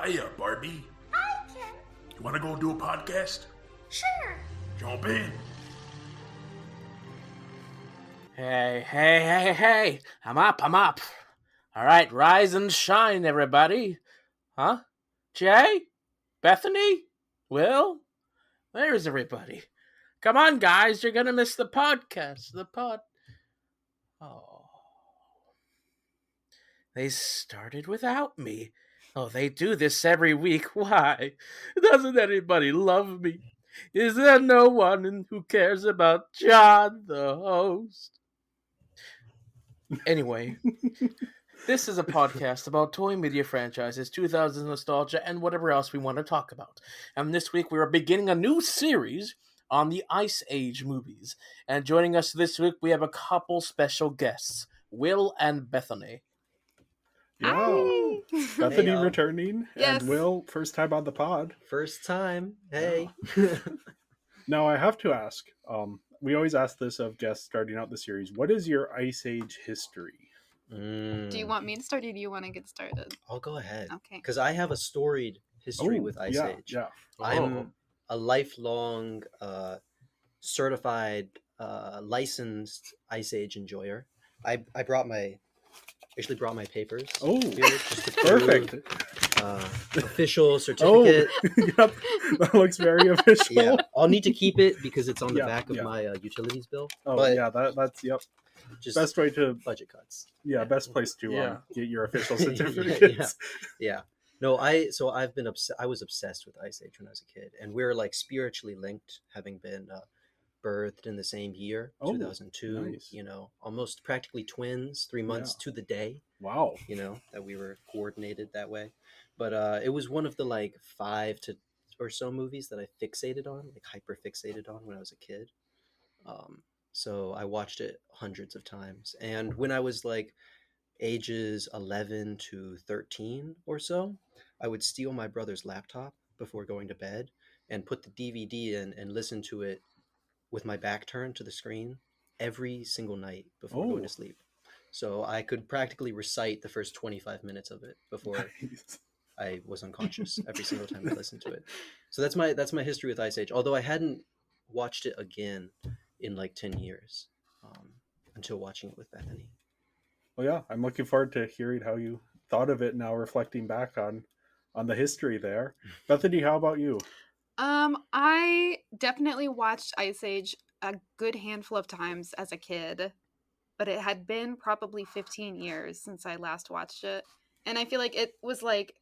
Hiya, Barbie. Hi, Ken. You want to go do a podcast? Sure. Jump in. Hey. I'm up. All right, rise and shine, everybody. Huh? Jay? Bethany? Will? There's everybody. Come on, guys. You're going to miss the podcast. Oh. They started without me. Oh, they do this every week. Why? Doesn't anybody love me? Is there no one who cares about John, the host? Anyway, this is a podcast about toy media franchises, 2000s nostalgia, and whatever else we want to talk about. And this week we are beginning a new series on the Ice Age movies. And joining us this week, we have a couple special guests, Will and Bethany. Yeah. Bethany Hey, returning, yes. and Will, first time on the pod. First time. Hey. Now, I have to ask, we always ask this of guests starting out the series, what is your Ice Age history? Mm. Do you want me to start or do you want to get started? I'll go ahead. Okay. Because I have a storied history with Ice Age. Yeah. I'm a lifelong certified licensed Ice Age enjoyer. I brought my papers. Oh, here just to perfect. Official certificate. Yep, that looks very official. Yeah, I'll need to keep it because it's on the Yeah, back of yeah. my utilities bill. Oh, But yeah, that's, yep. just Best way to, budget cuts. best place to Yeah. get your official Yeah, certificates. Yeah. No, I was obsessed with Ice Age when I was a kid, and we're like spiritually linked, having been birthed in the same year, Oh, 2002. nice. You know, almost practically twins, 3 months to the day. Wow. You know, that we were coordinated that way. But it was one of the like 5 to or so movies that I fixated on, like hyper fixated on when I was a kid. So I watched it hundreds of times, and when I was like ages 11 to 13 or so, I would steal my brother's laptop before going to bed and put the DVD in and listen to it with my back turned to the screen every single night before going to sleep. So I could practically recite the first 25 minutes of it before Nice. I was unconscious every single time I listened to it. So that's my history with Ice Age, although I hadn't watched it again in like 10 years until watching it with Bethany. Well, yeah, I'm looking forward to hearing how you thought of it now, reflecting back on the history there. Bethany, how about you? I definitely watched Ice Age a good handful of times as a kid, but it had been probably 15 years since I last watched it. And I feel like it was like,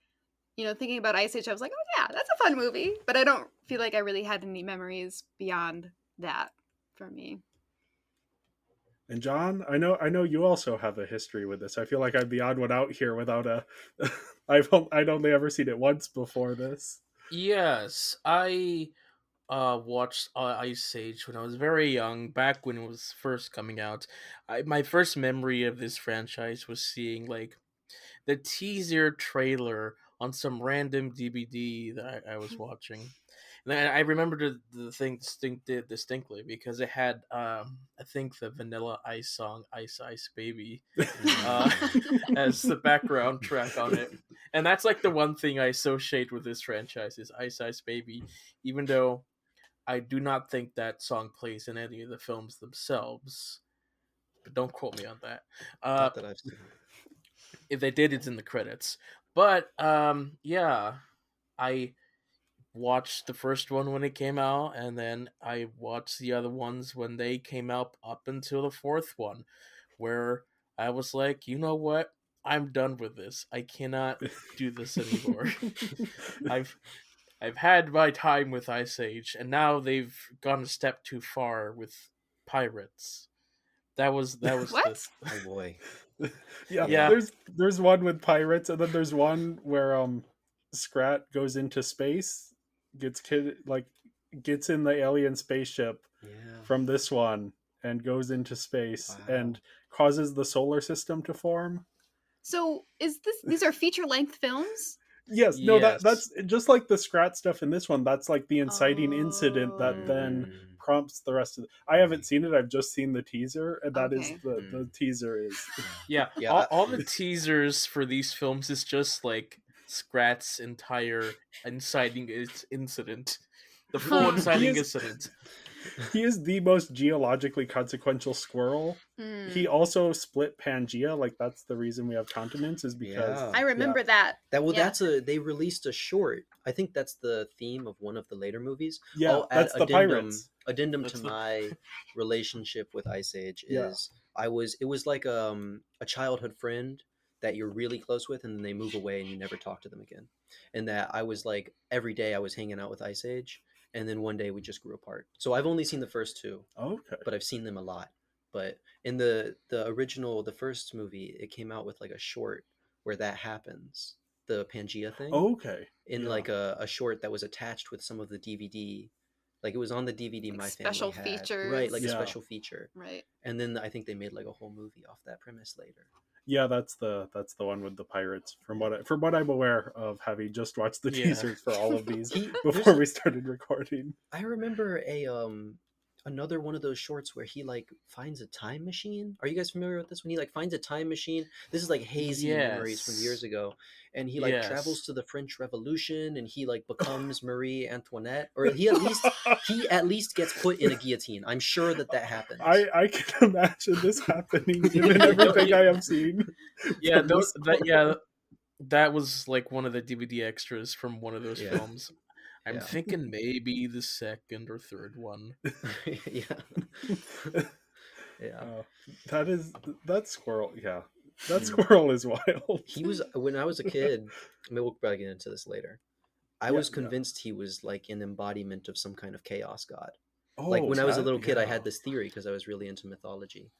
you know, thinking about Ice Age, I was like, oh yeah, that's a fun movie. But I don't feel like I really had any memories beyond that for me. And John, I know you also have a history with this. I feel like I'm the odd one out here without a. I'd only ever seen it once before this. Yes, I watched Ice Age when I was very young, back when it was first coming out. My first memory of this franchise was seeing like the teaser trailer on some random DVD that I was watching. And I remember the thing distinctly because it had I think the Vanilla Ice song "Ice Ice Baby" as the background track on it, and that's like the one thing I associate with this franchise is "Ice Ice Baby," even though I do not think that song plays in any of the films themselves. But don't quote me on that. Not that I've seen it. If they did, it's in the credits. But yeah, I watched the first one when it came out, and then I watched the other ones when they came out up until the fourth one, where I was like, you know what? I'm done with this. I cannot do this anymore. I've had my time with Ice Age, and now they've gone a step too far with pirates. That was What? Oh boy. Yeah. There's one with pirates, and then there's one where Scrat goes into space, gets in the alien spaceship from this one, and goes into space and causes the solar system to form. So these are feature-length films? Yes, no, Yes. that's just like the Scrat stuff in this one. That's like the inciting incident that then prompts the rest of I haven't seen it. I've just seen the teaser, and that is Okay. the teaser is. Yeah, Yeah, all the teasers for these films is just like Scrat's entire inciting incident, the full inciting incident. He is the most geologically consequential squirrel. He also split Pangea. Like, that's the reason we have continents, is because I remember that. They released a short. I think that's the theme of one of the later movies. Yeah, that's the pirates. Addendum That's to the- my relationship with Ice Age Yeah. is it was like a childhood friend that you're really close with, and then they move away and you never talk to them again. And that I was like, every day I was hanging out with Ice Age, and then one day we just grew apart. So I've only seen the first two, Okay. but I've seen them a lot. But in the original, the first movie, it came out with like a short where that happens, the Pangea thing. Okay. In Yeah. like a short that was attached with some of the DVD. Like, it was on the DVD Like my special family had. features. Right, like a Yeah. special feature. Right. And then I think they made like a whole movie off that premise later. Yeah, that's the one with the pirates. From what I'm aware of, having just watched the Yeah. teasers for all of these He- before we started recording. I remember another one of those shorts where he like finds a time machine. Are you guys familiar with this? When he like finds a time machine, this is like hazy memories from years ago, and he like travels to the French Revolution, and he like becomes Marie Antoinette, or he at least gets put in a guillotine. I'm sure that happens. I can imagine this happening given everything I have seen. Yeah, from this that was like one of the DVD extras from one of those Yeah. films. I'm Yeah. thinking maybe the second or third one. Yeah. Yeah. That squirrel. Yeah, that squirrel is wild. He was, when I was a kid, I mean, we'll probably get into this later. I was convinced he was like an embodiment of some kind of chaos god. Like, when I was a little kid, I had this theory because I was really into mythology,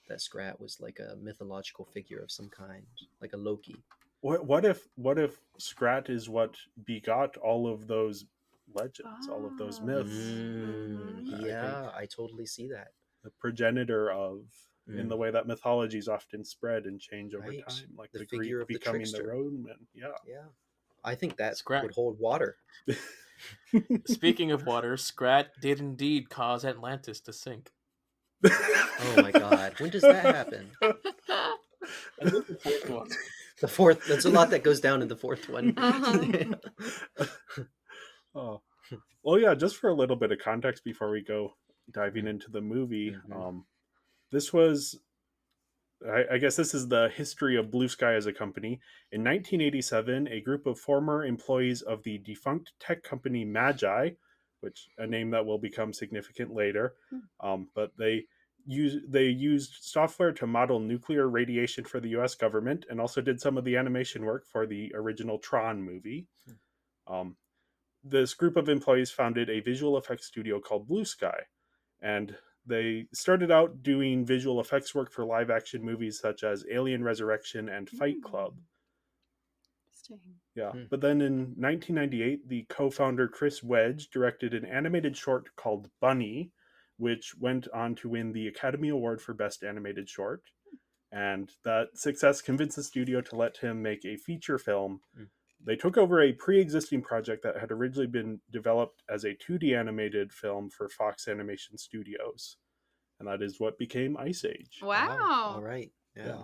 that Scrat was like a mythological figure of some kind, like a Loki. What if Scrat is what begot all of those legends, all of those myths? Yeah, I totally see that. The progenitor of, in the way that mythologies often spread and change over time, like the figure Greek of the becoming the trickster. Roman. Yeah. I think that Scrat. would hold water. Speaking of water, Scrat did indeed cause Atlantis to sink. Oh my god, when does that happen? I think the fourth one. The fourth, there's a lot that goes down in the fourth one. Oh, well, yeah. Just for a little bit of context before we go diving into the movie, this was, I guess, this is the history of Blue Sky as a company. In 1987, a group of former employees of the defunct tech company Magi, which a name that will become significant later, but they used software to model nuclear radiation for the U.S. government, and also did some of the animation work for the original Tron movie. This group of employees founded a visual effects studio called Blue Sky, and they started out doing visual effects work for live action movies such as Alien Resurrection and Fight Club. Yeah. But then in 1998, the co-founder Chris Wedge directed an animated short called Bunny, which went on to win the Academy Award for Best Animated Short. And that success convinced the studio to let him make a feature film. They took over a pre-existing project that had originally been developed as a 2D animated film for Fox Animation Studios. And that is what became Ice Age. Wow. All right. Yeah.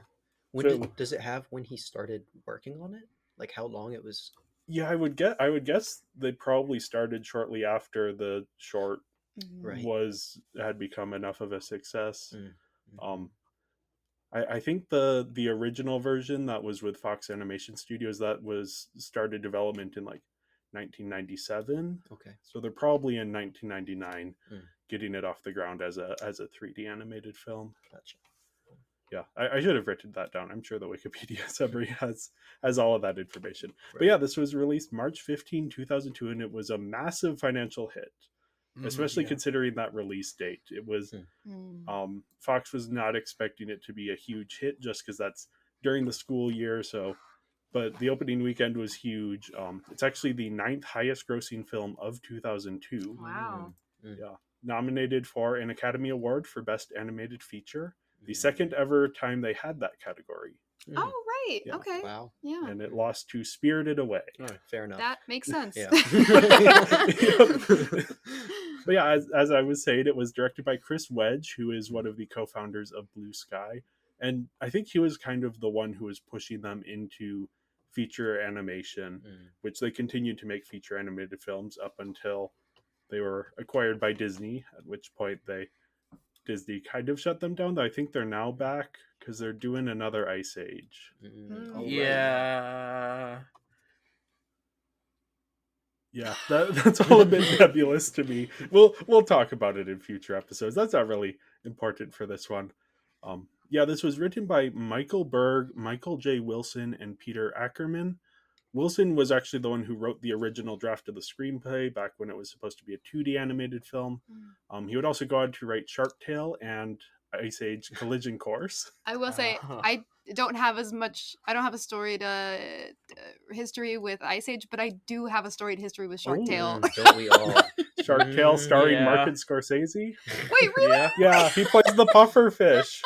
So, does it have when he started working on it? Like, how long it was? Yeah, I would guess they probably started shortly after the short had become enough of a success. I think the original version that was with Fox Animation Studios, that was started development in like 1997. Okay. So they're probably in 1999 getting it off the ground as a 3D animated film. Gotcha. Yeah, I should have written that down. I'm sure the Wikipedia summary has all of that information. Right. But yeah, this was released March 15, 2002, and it was a massive financial hit, especially considering that release date. It was Fox was not expecting it to be a huge hit just because that's during the school year. So, but the opening weekend was huge. It's actually the 9th highest grossing film of 2002. Wow. Yeah, nominated for an Academy Award for Best Animated Feature. The second ever time they had that category. Oh, right. Yeah. Okay. Wow. Yeah. And it lost to Spirited Away. Oh, fair enough. That makes sense. Yeah. But yeah, as I was saying, it was directed by Chris Wedge, who is one of the co-founders of Blue Sky. And I think he was kind of the one who was pushing them into feature animation, which they continued to make feature animated films up until they were acquired by Disney, at which point Disney kind of shut them down. I think they're now back because they're doing another Ice Age. Oh, Yeah. right. Yeah, that's all a bit nebulous to me. We'll talk about it in future episodes. That's not really important for this one. Yeah, this was written by Michael Berg, Michael J. Wilson, and Peter Ackerman. Wilson was actually the one who wrote the original draft of the screenplay back when it was supposed to be a 2D animated film. He would also go on to write Shark Tale and Ice Age Collision Course. I will say I don't have a storied history with Ice Age, but I do have a storied history with Shark Tale. Don't we all? Shark Tale starring yeah. Martin Scorsese. Wait, really? Yeah. Yeah, he plays the puffer fish.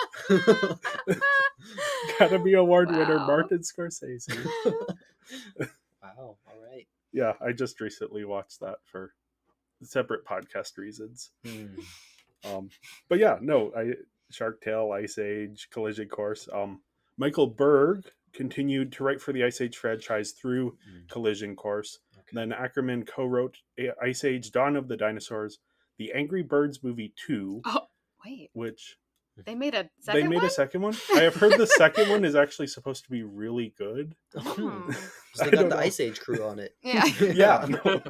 Academy Award winner Wow. Martin Scorsese. Wow, all right. Yeah, I just recently watched that for separate podcast reasons. But yeah, no, Shark Tale, Ice Age, Collision Course. Michael Berg continued to write for the Ice Age franchise through Collision Course. Okay. Then Ackerman co-wrote Ice Age: Dawn of the Dinosaurs, the Angry Birds movie 2, Oh, wait. which They made a they second made one? a second one. I have heard the second one is actually supposed to be really good. Oh. So I they don't got the know. Ice Age crew on it. Yeah. Yeah. No.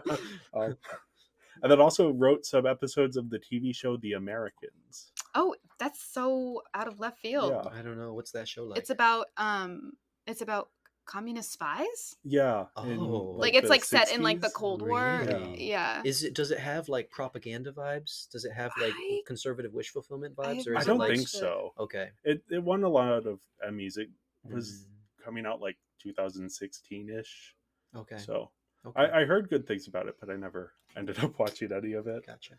And then also wrote some episodes of the TV show The Americans. Oh, that's so out of left field. Yeah. I don't know. What's that show like? It's about communist spies. Yeah. Oh. Like it's the like set in like the 60s. Cold War. Really? Yeah. Does it have like propaganda vibes? Does it have like I- conservative wish fulfillment I vibes? have Or I is don't it like think so. Okay. It won a lot of Emmys. It was coming out like 2016-ish. Okay. So Okay. I heard good things about it, but I never ended up watching any of it. Gotcha.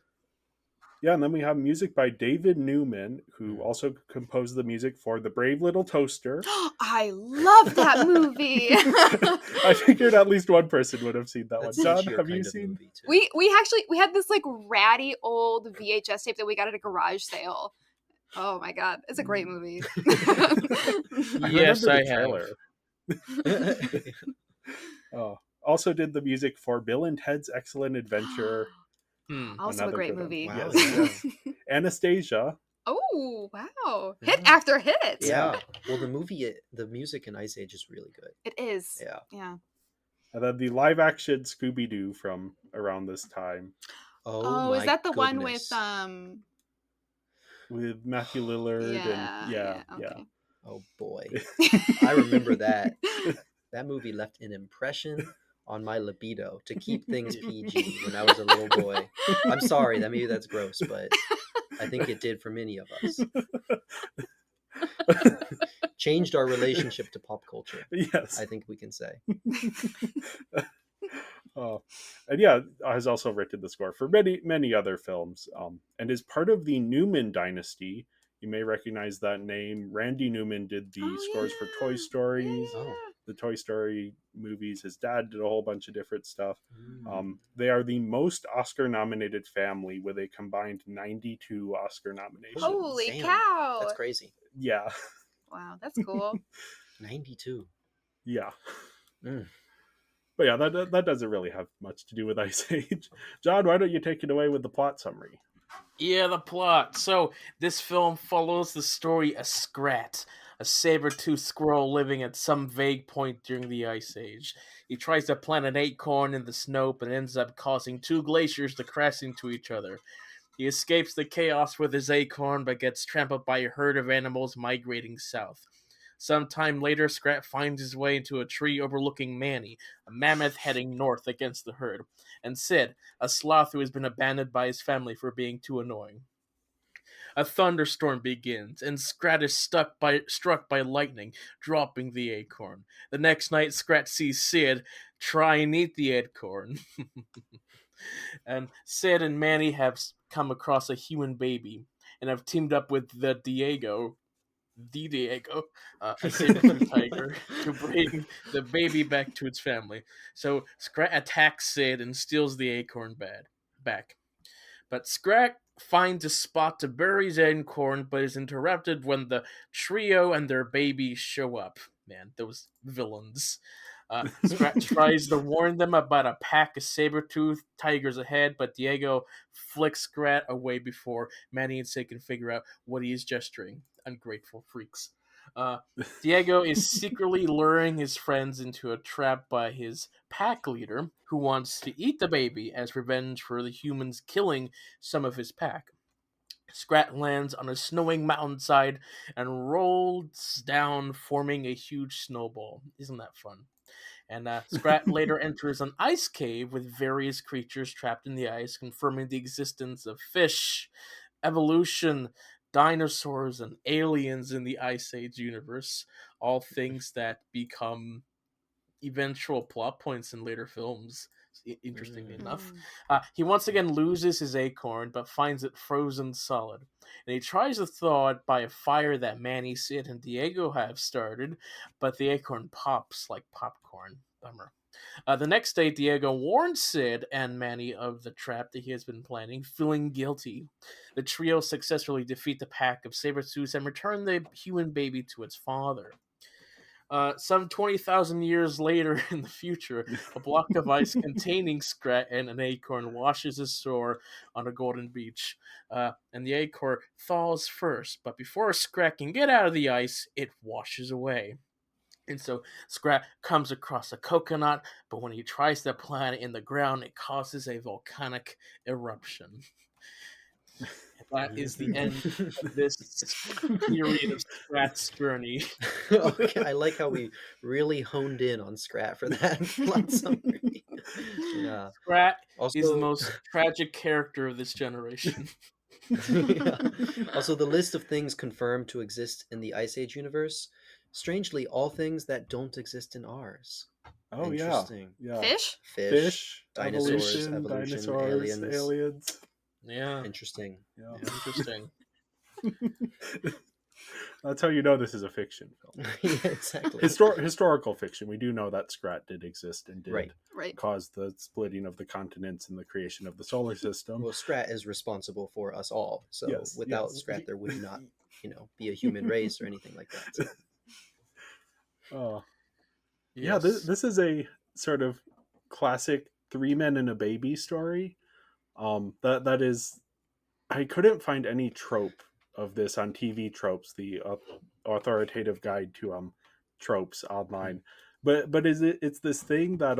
Yeah, and then we have music by David Newman, who also composed the music for The Brave Little Toaster. I love that movie. I figured at least one person would have seen that That's one. such John, your have kind you of seen? movie, too. we had this like ratty old VHS tape that we got at a garage sale. Oh my god, it's a great movie. Yes, remember I the trailer. Also did the music for Bill and Ted's Excellent Adventure. Also Another a great good one. movie. Wow, Yes. yeah. Anastasia. Oh wow! Yeah. Hit after hit. Yeah. Well, the music in Ice Age is really good. It is. Yeah. Yeah. And then the live action Scooby-Doo from around this time Oh, my is that the one goodness. with Matthew Lillard and yeah. okay. Oh boy. I remember that. That movie left an impression on my libido to keep things PG when I was a little boy. I'm sorry, maybe that's gross, but I think it did for many of us. Changed our relationship to pop culture. Yes. I think we can say. And yeah, has also written the score for many other films, and is part of the Newman dynasty. You may recognize that name. Randy Newman did the scores for Toy Stories, the Toy Story movies. His dad did a whole bunch of different stuff. They are the most Oscar-nominated family with a combined 92 Oscar nominations. Holy Damn. cow! That's crazy. Yeah. Wow, that's cool. 92. Yeah. Mm. But yeah, that doesn't really have much to do with Ice Age. John, why don't you take it away with the plot summary? Yeah, the plot. So, this film follows the story of Scrat, a saber-toothed squirrel living at some vague point during the Ice Age. He tries to plant an acorn in the snow, but ends up causing two glaciers to crash into each other. He escapes the chaos with his acorn, but gets trampled by a herd of animals migrating south. Sometime later, Scrat finds his way into a tree overlooking Manny, a mammoth heading north against the herd, and Sid, a sloth who has been abandoned by his family for being too annoying. A thunderstorm begins, and Scrat is struck by lightning, dropping the acorn. The next night, Scrat sees Sid try and eat the acorn. And Sid and Manny have come across a human baby, and have teamed up with the Diego, a saber-tooth tiger, to bring the baby back to its family. So Scrat attacks Sid and steals the acorn back. But Scrat finds a spot to bury his acorn, but is interrupted when the trio and their baby show up. Man, those villains. Scrat tries to warn them about a pack of saber-toothed tigers ahead, but Diego flicks Scrat away before Manny and Sid can figure out what he is gesturing. Ungrateful freaks. Diego is secretly luring his friends into a trap by his pack leader, who wants to eat the baby as revenge for the humans killing some of his pack. Scrat lands on a snowing mountainside and rolls down, forming a huge snowball. Isn't that fun? And Scrat later enters an ice cave with various creatures trapped in the ice, confirming the existence of fish, evolution, dinosaurs, and aliens in the Ice Age universe. All things that become eventual plot points in later films. Interestingly enough, he once again loses his acorn, but finds it frozen solid. And he tries to thaw it by a fire that Manny, Sid, and Diego have started, but the acorn pops like popcorn. Bummer. The next day, Diego warns Sid and Manny of the trap that he has been planning, feeling guilty. The trio successfully defeat the pack of saber-tooths and return the human baby to its father. Some 20,000 years later in the future, a block of ice containing Scrat and an acorn washes ashore on a golden beach. And the acorn thaws first, but before Scrat can get out of the ice, it washes away. And so Scrat comes across a coconut, but when he tries to plant it in the ground, it causes a volcanic eruption. That is the end of this period of Scrat's journey. Okay, I like how we really honed in on Scrat for that plot summary. Yeah. Scrat Also, is the most tragic character of this generation. yeah. Also, the list of things confirmed to exist in the Ice Age universe, strangely, all things that don't exist in ours. Oh Interesting. yeah. Fish? Dinosaurs, evolution, dinosaurs, aliens. Yeah. Interesting. Yeah. Interesting. That's how you know this is a fiction film. Yeah, exactly. Historical fiction. We do know that Scrat did exist and did Right. cause the splitting of the continents and the creation of the solar system. Well, Scrat is responsible for us all. So Yes, without yes. Scrat, there would not, be a human race or anything like that. So. Yeah, this is a sort of classic 3 men and a baby story. That is, I couldn't find any trope of this on TV Tropes, the authoritative guide to tropes online. But it's this thing that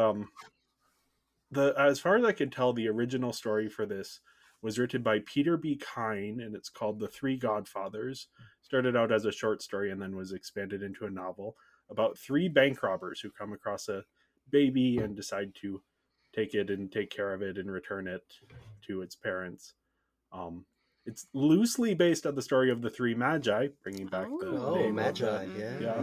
as far as I can tell, the original story for this was written by Peter B. Kine, and it's called The Three Godfathers. Started out as a short story and then was expanded into a novel about 3 bank robbers who come across a baby and decide to take it and take care of it and return it to its parents. It's loosely based on the story of the 3 Magi, bringing back the name Magi, of yeah.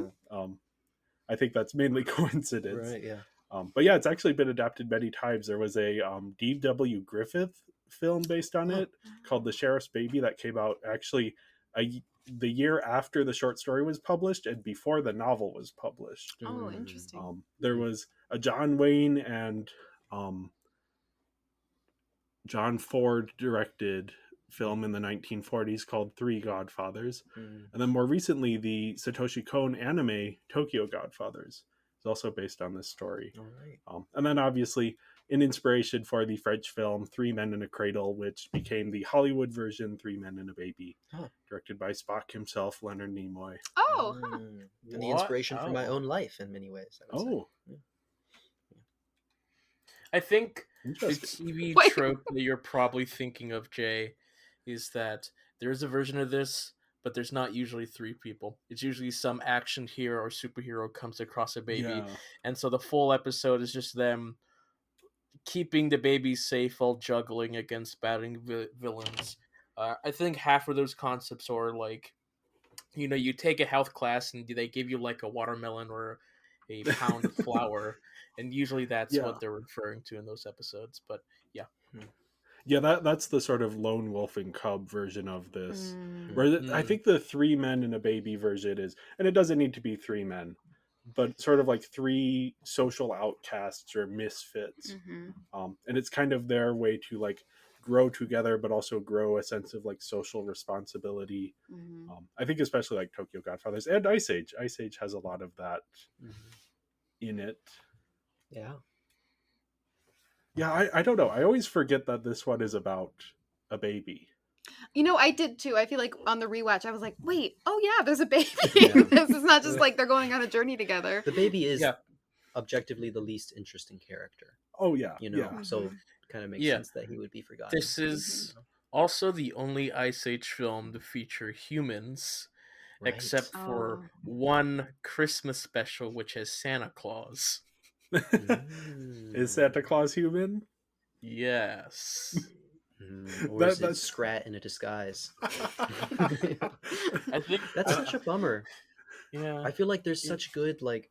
I think that's mainly coincidence. Right, yeah. But yeah, it's actually been adapted many times. There was a D.W. Griffith film based on it called The Sheriff's Baby that came out actually the year after the short story was published and before the novel was published. Oh, interesting. There was a John Wayne and John Ford directed film in the 1940s called Three Godfathers. And then more recently, the Satoshi Kon anime Tokyo Godfathers is also based on this story. All right. And then obviously an inspiration for the French film 3 Men in a Cradle, which became the Hollywood version 3 Men and a Baby, directed by Spock himself, Leonard Nimoy. Oh, and the inspiration for my own life in many ways. I would say. Yeah. I think the TV trope that you're probably thinking of, Jay, is that there's a version of this, but there's not usually 3 people. It's usually some action hero or superhero comes across a baby, and so the full episode is just them keeping the baby safe while juggling against battling villains. I think half of those concepts are like, you take a health class and they give you like a watermelon or a pound of flour, and usually that's what they're referring to in those episodes. But yeah, that's the sort of lone wolf and cub version of this. Where I think the 3 men and a baby version is, and it doesn't need to be 3 men, but sort of like 3 social outcasts or misfits. And it's kind of their way to like grow together, but also grow a sense of like social responsibility. I think especially like Tokyo Godfathers and Ice Age. Ice Age has a lot of that in it. Yeah. Yeah, I don't know. I always forget that this one is about a baby. You know, I did too. I feel like on the rewatch, I was like, wait, oh yeah, there's a baby. Yeah. This is not just like they're going on a journey together. The baby is Yeah. objectively the least interesting character, Oh yeah, you know, yeah. so Mhm. kind of makes Yeah. sense that he would be forgotten. This is also the only Ice Age film to feature humans, Right. except for Oh. one Christmas special, which has Santa Claus. Is Santa Claus human? Yes. Or is it that's Scrat in a disguise? I think That's such a bummer. yeah. I feel like there's such good like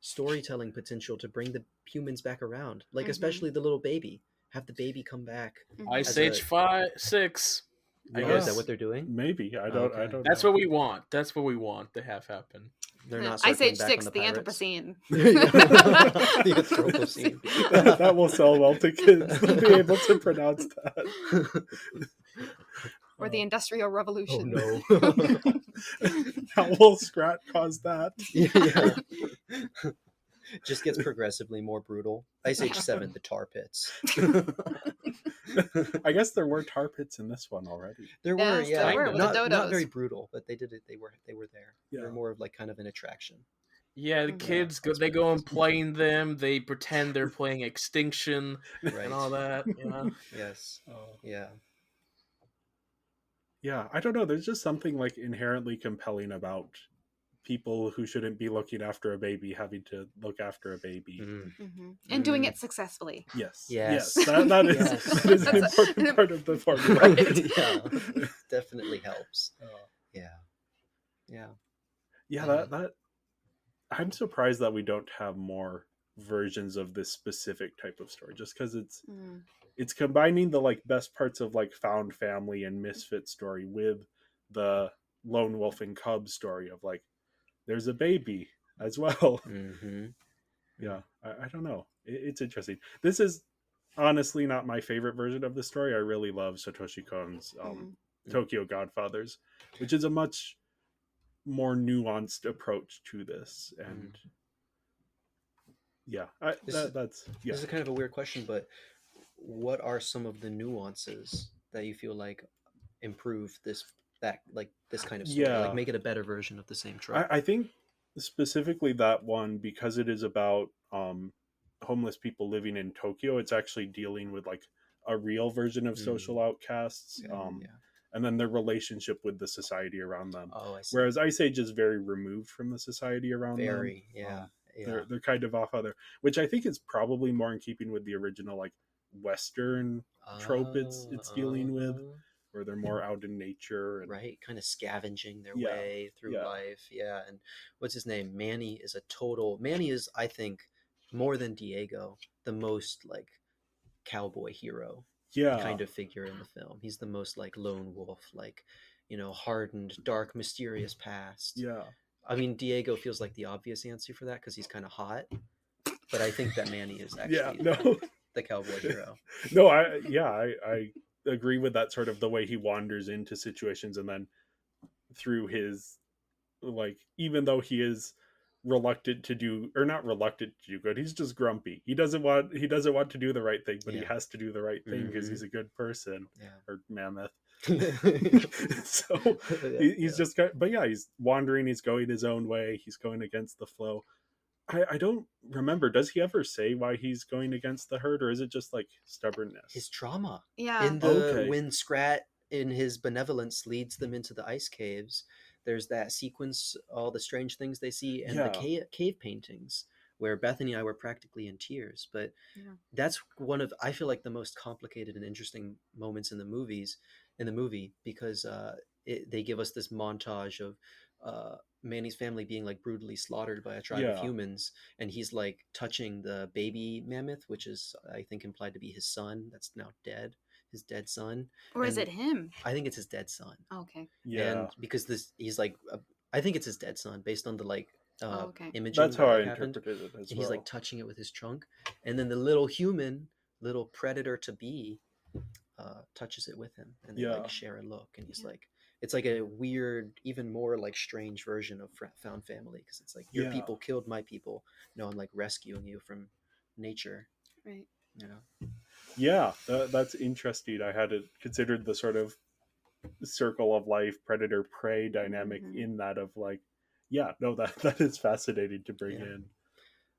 storytelling potential to bring the humans back around, like Mhm. especially the little baby. Have the baby come back. Ice as Age a- 5, 6. I Oh, guess is that what they're doing? Maybe. I Oh, don't okay. that's know. what we want. That's what we want to have happen. They're not Ice circling Age back 6, on the pirates? Anthropocene. The Anthropocene. That will sell well to kids. They'll be able to pronounce that. Or the Industrial Oh Revolution. no. How will Scrat cause that? Yeah. Just gets progressively more brutal. Ice Age 7, the tar pits. I guess there were tar pits in this one already. There were, Yes, yeah, there were, with the not dodos. very brutal, but they did it. They were there. They Yeah. were more of like kind of an attraction. Yeah, the Mhm. kids that's they what go it and is. play in them. They pretend they're playing Extinction Right. and all that. Yeah. Yes. Yeah. Yeah, I don't know. There's just something like inherently compelling about people who shouldn't be looking after a baby having to look after a baby. Mhm. And doing it successfully. Yes. Yes. That is, Yes. that is an That's a- important part of the formula. Right. Yeah. Definitely helps. Yeah. Yeah. Yeah, Yeah. that I'm surprised that we don't have more versions of this specific type of story, just because Mm. it's combining the like best parts of like found family and misfit story with the lone wolf and cub story of like there's a baby as well. Mm-hmm. Yeah, I don't know. It's interesting. This is honestly not my favorite version of the story. I really love Satoshi Kon's Tokyo Godfathers, which is a much more nuanced approach to this. And yeah, This is that's kind of a weird question, but what are some of the nuances that you feel like improve this kind of story, Yeah. like make it a better version of the same trope? I think specifically that one, because it is about homeless people living in Tokyo, it's actually dealing with like a real version of social outcasts. Yeah. And then their relationship with the society around them. Oh, I see. Whereas Ice Age is very removed from the society around them. Very, yeah. They're kind of off other, which I think is probably more in keeping with the original like Western trope it's dealing with, where they're more out in nature and right, kind of scavenging their Yeah, way through yeah. life. Yeah. And what's his name? Manny is, I think, more than Diego, the most like cowboy hero yeah, kind of figure in the film. He's the most like lone wolf, like, you know, hardened, dark, mysterious past. yeah. I mean, Diego feels like the obvious answer for that because he's kind of hot, but I think that Manny is actually the cowboy hero. No, I agree with that sort of the way he wanders into situations and then through his like, even though he is reluctant to do, or not reluctant to do good, he's just grumpy. He doesn't want to do the right thing, but he Yeah. has to do the right thing because he's a good person. Yeah. Or mammoth. Yeah. So he's just but yeah, he's wandering, he's going his own way, he's going against the flow. I don't remember, does he ever say why he's going against the herd, or is it just like stubbornness? His trauma. Yeah. In the Okay. when Scrat in his benevolence leads them into the ice caves, there's that sequence, all the strange things they see, and the cave paintings where Bethany and I were practically in tears. But that's one of, I feel like, the most complicated and interesting moments in the movie, because they give us this montage of Manny's family being like brutally slaughtered by a tribe of humans, and he's like touching the baby mammoth, which is, I think, implied to be his son that's now dead, his dead son. Or is it him? I think it's his dead son. Oh, okay. Yeah. And because he's like, I think it's his dead son based on the like imaging. That's how I happened. interpreted it as And well. he's like touching it with his trunk, and then the little predator to be, touches it with him, and they like share a look, and he's like, it's like a weird, even more like strange version of found family, because it's like your people killed my people. No, I'm like rescuing you from nature. Right. You know. Yeah, that's interesting. I hadn't considered the sort of circle of life, predator prey dynamic Mhm. in that of like, yeah, no, that is fascinating to bring Yeah. in.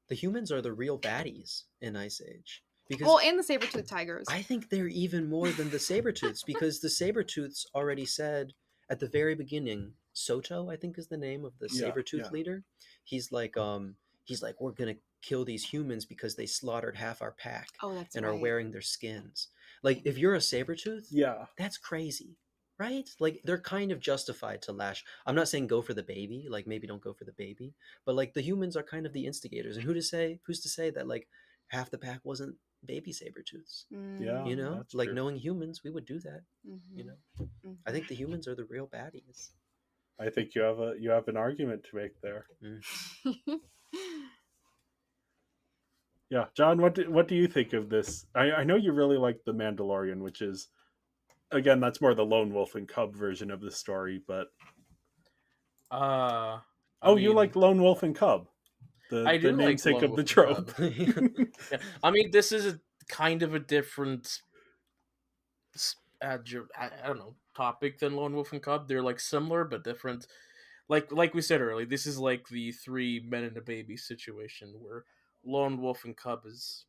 The humans are the real baddies in Ice Age because Well, and the saber-toothed tigers. I think they're even more than the Sabertooths because the Sabertooths already said at the very beginning, Soto, I think is the name of the Yeah, Sabertooth yeah. leader. He's like, we're gonna kill these humans because they slaughtered half our pack Oh, that's and right. are wearing their skins. Like, if you're a Sabertooth, Yeah, that's crazy. Right? Like they're kind of justified to lash. I'm not saying go for the baby, like maybe don't go for the baby, but like the humans are kind of the instigators. And who's to say that like half the pack wasn't baby Sabertooths? yeah, You know, that's like true. knowing humans, we would do that. Mm-hmm. You know, I think the humans are the real baddies. I think you have an argument to make there. Mm. Yeah, John, what do you think of this? I know you really like The Mandalorian, which is again that's more the lone wolf and cub version of the story, but I oh, you mean, like Lone Wolf and Cub, I the do like namesake Lone of the Wolf and trope. Cub. Yeah, I mean, this is a kind of a different, I don't know, topic than Lone Wolf and Cub. They're like similar but different. Like we said earlier, this is like the three men and a baby situation where Lone Wolf and Cub is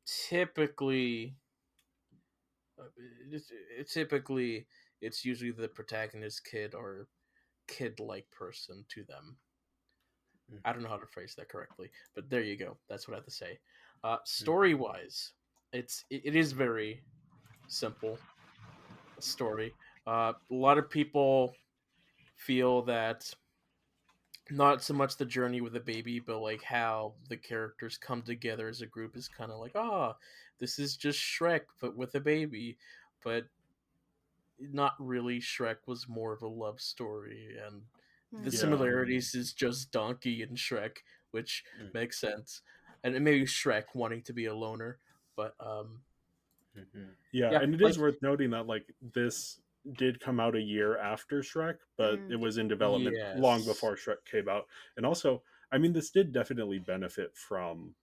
typically, typically it's usually the protagonist kid or kid-like person to them. I don't know how to phrase that correctly, but there you go. That's what I have to say. Story wise, it is very simple story. A lot of people feel that not so much the journey with the baby, but like how the characters come together as a group is kind of like, this is just Shrek but with a baby, but not really. Shrek was more of a love story, and the Yeah. similarities is just Donkey and Shrek, which Mm. makes sense, and maybe Shrek wanting to be a loner, but Yeah, yeah, and it like is worth noting that like this did come out a year after Shrek, but it was in development long yes, before Shrek came out. And also, I mean, this did definitely benefit from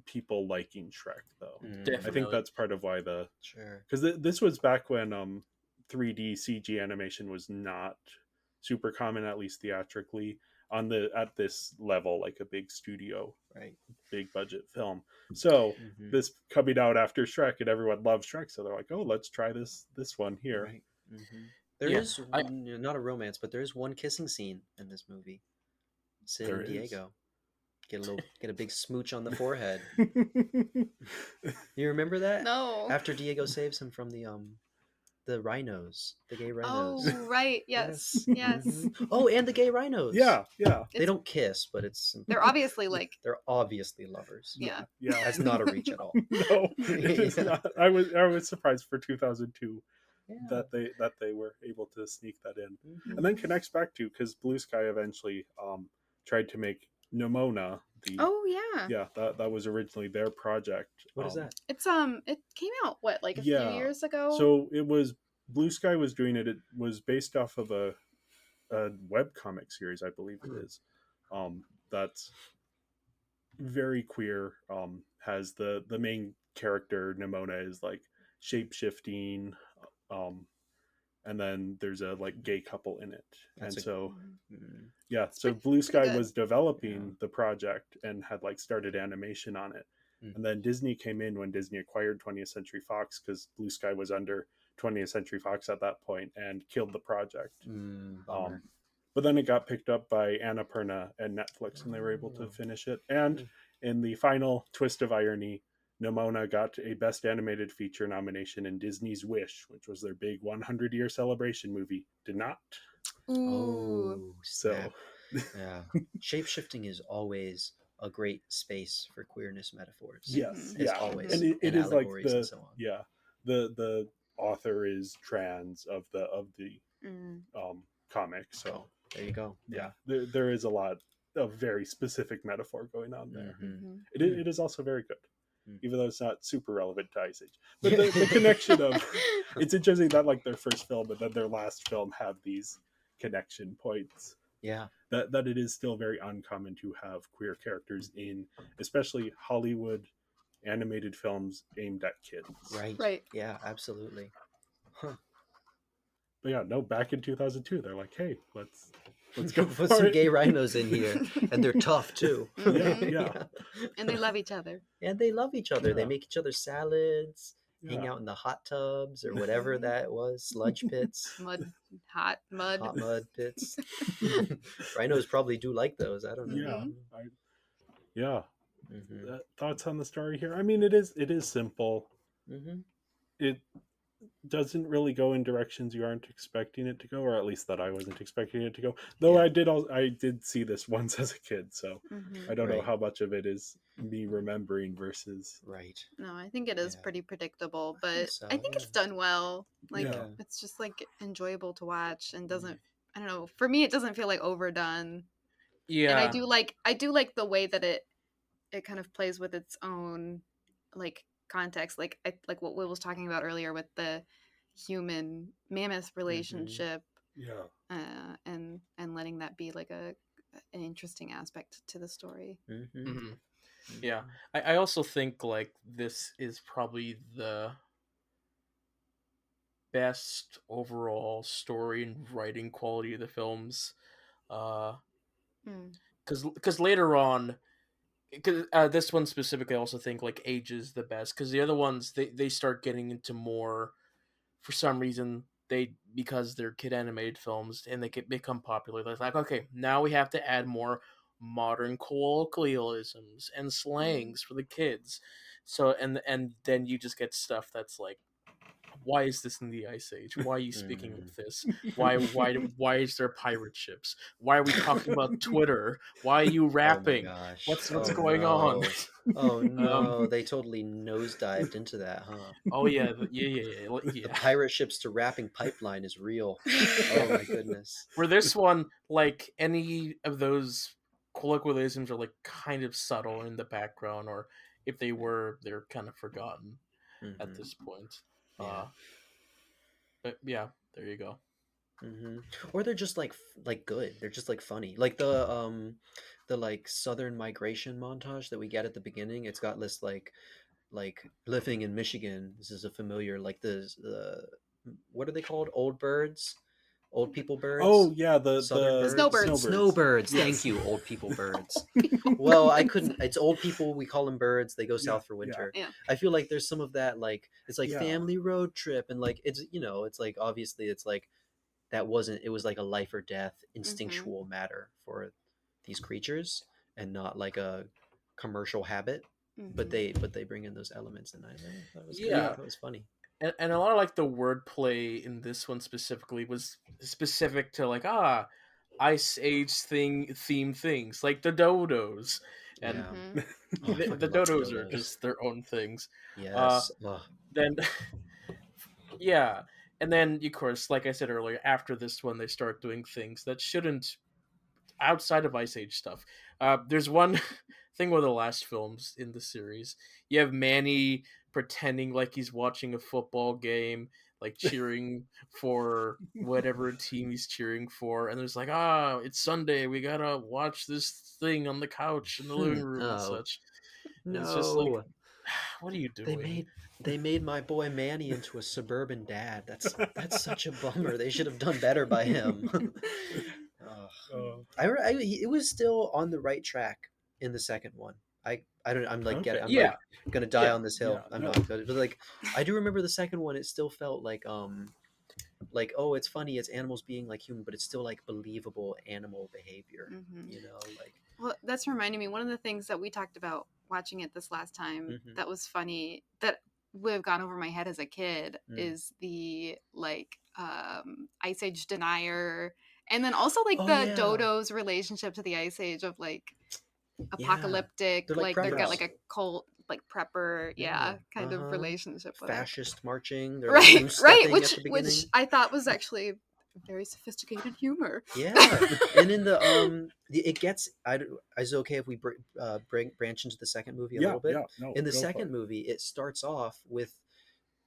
people liking Shrek, though. I think definitely. that's part of why Sure. because this was back when 3D CG animation was not super common, at least theatrically, on the at this level, like a big studio, Right. big budget film. So Mm-hmm. this coming out after Shrek, and everyone loves Shrek, so they're like, oh, let's try this one here. Right. Mm-hmm. There Yeah, is I not a romance, but there is one kissing scene in this movie. Sid There and is. Diego get a big smooch on the forehead. You remember that? No. After Diego saves him from the rhinos, the gay rhinos. Oh, right. Yes. Yes. Mhm. Oh, and the gay rhinos. Yeah, They It's- don't kiss, but it's They're obviously like, they're obviously lovers. yeah. yeah. That's not a reach at all. No, it is Yeah. not. I was surprised for 2002 Yeah. that they were able to sneak that in, Mhm. and then connects back to because Blue Sky eventually tried to make Nimona. Oh yeah. Yeah, that was originally their project. What is that? It's it came out what, like a few Yeah. years ago? So it was Blue Sky was doing it. It was based off of a webcomic series, I believe it is. That's very queer. Has the main character Nimona is like shape shifting, and then there's a like gay couple in it, That's and a- so Mm. yeah. So pretty- Blue pretty Sky good. was developing Yeah. the project and had like started animation on it, Mm. and then Disney came in when Disney acquired 20th Century Fox because Blue Sky was under 20th Century Fox at that point and killed the project. Bummer. But then it got picked up by Annapurna and Netflix, and they were able to Oh. finish it. And in the final twist of irony, Nimona got a Best Animated Feature nomination in Disney's Wish, which was their big 100-year celebration movie. Did not. Ooh. Oh, So, snap. Yeah. Shape-shifting is always a great space for queerness metaphors. yes, As yeah, always. and it And is like allegories the and so on. yeah the author is trans of the Mm. comic, so There you go. yeah, there is a lot of very specific metaphor going on there. Mhm. Mhm. It is also very good, Mm. even though it's not super relevant to Ice Age. But the connection of it's interesting that like their first film and then their last film have these connection points. Yeah. That it is still very uncommon to have queer characters in, especially Hollywood animated films aimed at kids. Right. Yeah, absolutely. Huh. But yeah, no, back in 2002, they're like, hey, let's go Put for some it. gay rhinos in here, and they're tough too. Mhm. Yeah. And they love each other. And they love each other. They Yeah. make each other salads, hang Yeah. out in the hot tubs or whatever that was, sludge pits, Hot mud. hot mud pits. Rhinos probably do like those. I don't know. Yeah. Mhm. Yeah. Mm-hmm. Thoughts on the story here? I mean, it is simple. Mm-hmm. It doesn't really go in directions you aren't expecting it to go, or at least that I wasn't expecting it to go. Though Yeah. I did see this once as a kid, so Mhm. I don't know Right. how much of it is me remembering versus. Right. No, I think it is Yeah. pretty predictable, but so, I think yeah. it's done well. Like Yeah. it's just like enjoyable to watch and doesn't I don't know, for me it doesn't feel like overdone. Yeah. And I do like the way that it kind of plays with its own like context. Like like what Will was talking about earlier with the human mammoth relationship, Yeah. and letting that be like an interesting aspect to the story. Mm-hmm. Mhm. Yeah. I also think like this is probably the best overall story and writing quality of the films. Mm. Because later on, because this one specifically, I also think like Age is the best. Because the other ones, they start getting into more, for some reason, because they're kid animated films and they become popular. They're like, okay, now we have to add more modern colloquialisms and slangs for the kids. So and then you just get stuff that's like, why is this in the Ice Age? Why are you speaking Mm. of this? Why is there pirate ships? Why are we talking about Twitter? Why are you Oh my rapping? gosh. What's Oh going on? no. Oh no. They totally nosedived into that, huh? Oh yeah, The yeah. pirate ships to rapping pipeline is real. Oh my goodness. For this one, like any of those colloquialisms are like kind of subtle in the background, or if they were, they're kind of forgotten at Mm-hmm. this point. Yeah. But yeah, there you go. Mm-hmm. Or they're just like good. They're just like funny. Like the like southern migration montage that we get at the beginning. It's got this like living in Michigan. This is a familiar like the what are they called? Old birds, old people birds. Oh yeah, the Southern birds. Snowbirds. Snowbirds. Yes. Thank you, old people birds. Well, I couldn't. It's old people. We call them birds. They go south for winter. Yeah. I feel like there's some of that. Like it's like Yeah. family road trip, and like it's it's like obviously it's like that wasn't. It was like a life or death instinctual matter for these creatures, and not like a commercial habit. But they bring in those elements, and I thought it was good. Yeah. I thought it was funny. And a lot of like the wordplay in this one specifically was specific to like Ice Age theme things like the dodos, and Yeah. Mhm. Oh, I the fucking love dodos are dodos. just their own things. Yes. Ugh. Then yeah, and then of course, like I said earlier, after this one they start doing things that shouldn't, outside of Ice Age stuff. There's one thing with the last films in the series. You have Manny pretending like he's watching a football game, like cheering for whatever team he's cheering for, and there's like, it's Sunday, we gotta watch this thing on the couch in the living room and Oh such. And it's just like, what are you doing? They made my boy Manny into a suburban dad. That's such a bummer. They should have done better by him. It was still on the right track in the second one. I don't. I'm like Okay. I'm Yeah. like gonna die Yeah. on this hill. Yeah, I'm no. not good, but like I do remember the second one. It still felt like oh, it's funny. It's animals being like human, but it's still like believable animal behavior. Mhm. You know, like Well, that's reminding me, one of the things that we talked about watching it this last time Mhm. that was funny that would have gone over my head as a kid is the like Ice Age denier, and then also like Oh, the yeah. dodo's relationship to the Ice Age of like Yeah. apocalyptic, They're like like they've got preppers. like a cult like prepper kind of Uh-huh. relationship with it. fascist marching. They're like Right, goose-stepping which at the beginning. I thought was actually very sophisticated humor. Yeah, and in it gets. Is it okay if we branch into the second movie a Yeah, little bit? yeah, no, In the go for second it. movie, it starts off with.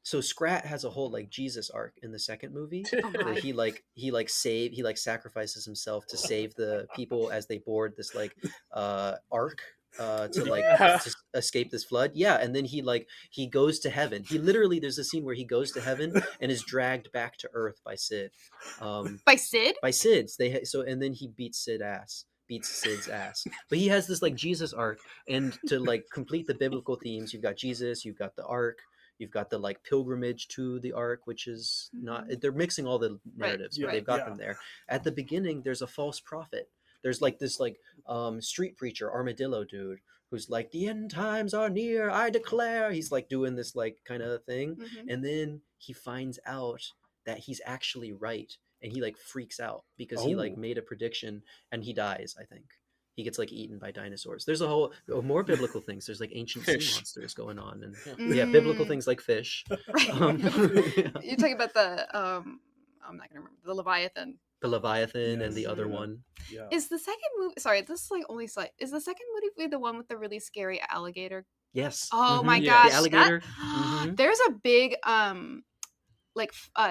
So Scrat has a whole like Jesus arc in the second movie Oh where my. he sacrifices himself to save the people as they board this like ark to like to escape this flood. Yeah, and then he goes to heaven. He literally, there's a scene where he goes to heaven and is dragged back to Earth by Sid. By Sid? By Sid's. And then he beats Sid's ass. But he has this like Jesus arc, and to like complete the biblical themes, you've got Jesus, you've got the ark, you've got the like pilgrimage to the ark, which is not, they're mixing all the narratives, but they've got them there. At the beginning, there's a false prophet. There's like this like street preacher armadillo dude who's like, the end times are near, I declare. He's like doing this like kind of thing, and then he finds out that he's actually right, and he like freaks out because he like made a prediction, and he dies. I think he gets like eaten by dinosaurs. There's a whole more biblical things. There's like ancient sea monsters going on, and biblical things like fish. You're talking about the I'm not gonna remember the Leviathan. The Leviathan and the other one. Yeah. Is the second movie? Sorry, this is like only slight. Is the second movie the one with the really scary alligator? Yes. Oh my gosh, the alligator. There's a big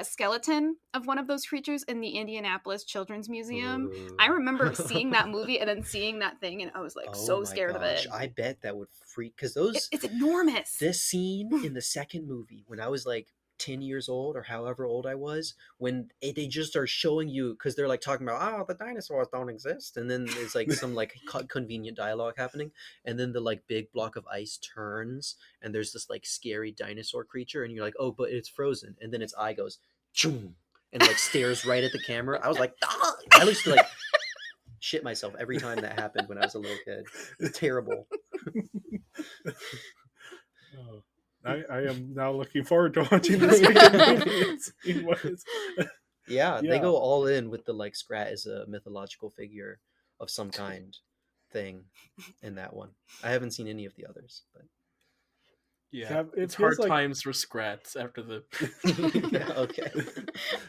skeleton of one of those creatures in the Indianapolis Children's Museum. Ooh. I remember seeing that movie and then seeing that thing, and I was like so scared of it. I bet that would freak, because those it's enormous. This scene in the second movie, when I was like 10 years old or however old I was, when they just are showing you, because they're like talking about, the dinosaurs don't exist, and then there's like some like convenient dialogue happening, and then the like big block of ice turns and there's this like scary dinosaur creature, and you're like, oh, but it's frozen, and then its eye goes choom, and like stares right at the camera. I was like, ah! I used to like shit myself every time that happened when I was a little kid. It's terrible. I am now looking forward to watching this movie and seeing what is. Yeah, they go all in with the like Scrat as a mythological figure of some kind thing in that one. I haven't seen any of the others, but it's hard times for Scrats after the. Okay.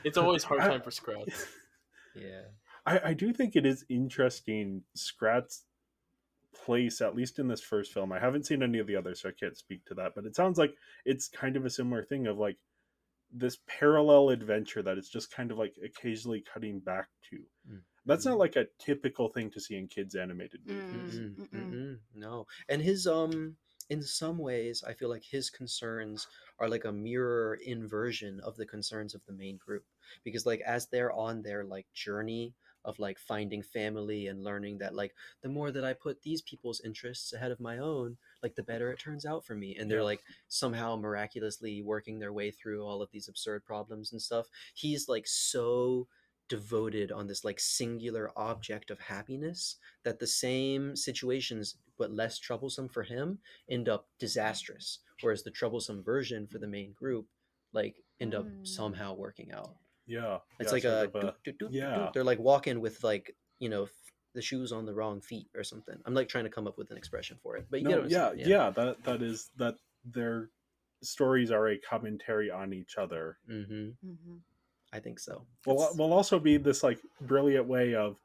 It's always hard time for Scrats. Yeah, I do think it is interesting, Scrat's place, at least in this first film. I haven't seen any of the others, so I can't speak to that, but it sounds like it's kind of a similar thing of like this parallel adventure that it's just kind of like occasionally cutting back to. That's not like a typical thing to see in kids animated movies. No. And his in some ways I feel like his concerns are like a mirror inversion of the concerns of the main group, because like as they're on their like journey of like finding family and learning that like the more that I put these people's interests ahead of my own, like the better it turns out for me, and they're like somehow miraculously working their way through all of these absurd problems and stuff. He's like so devoted on this like singular object of happiness that the same situations but less troublesome for him end up disastrous, whereas the troublesome version for the main group like end up somehow working out. It's like they're like walking with like, you know, the shoes on the wrong feet or something. I'm like trying to come up with an expression for it, but you get what that is that their stories are a commentary on each other. I think so. Will also be this like brilliant way of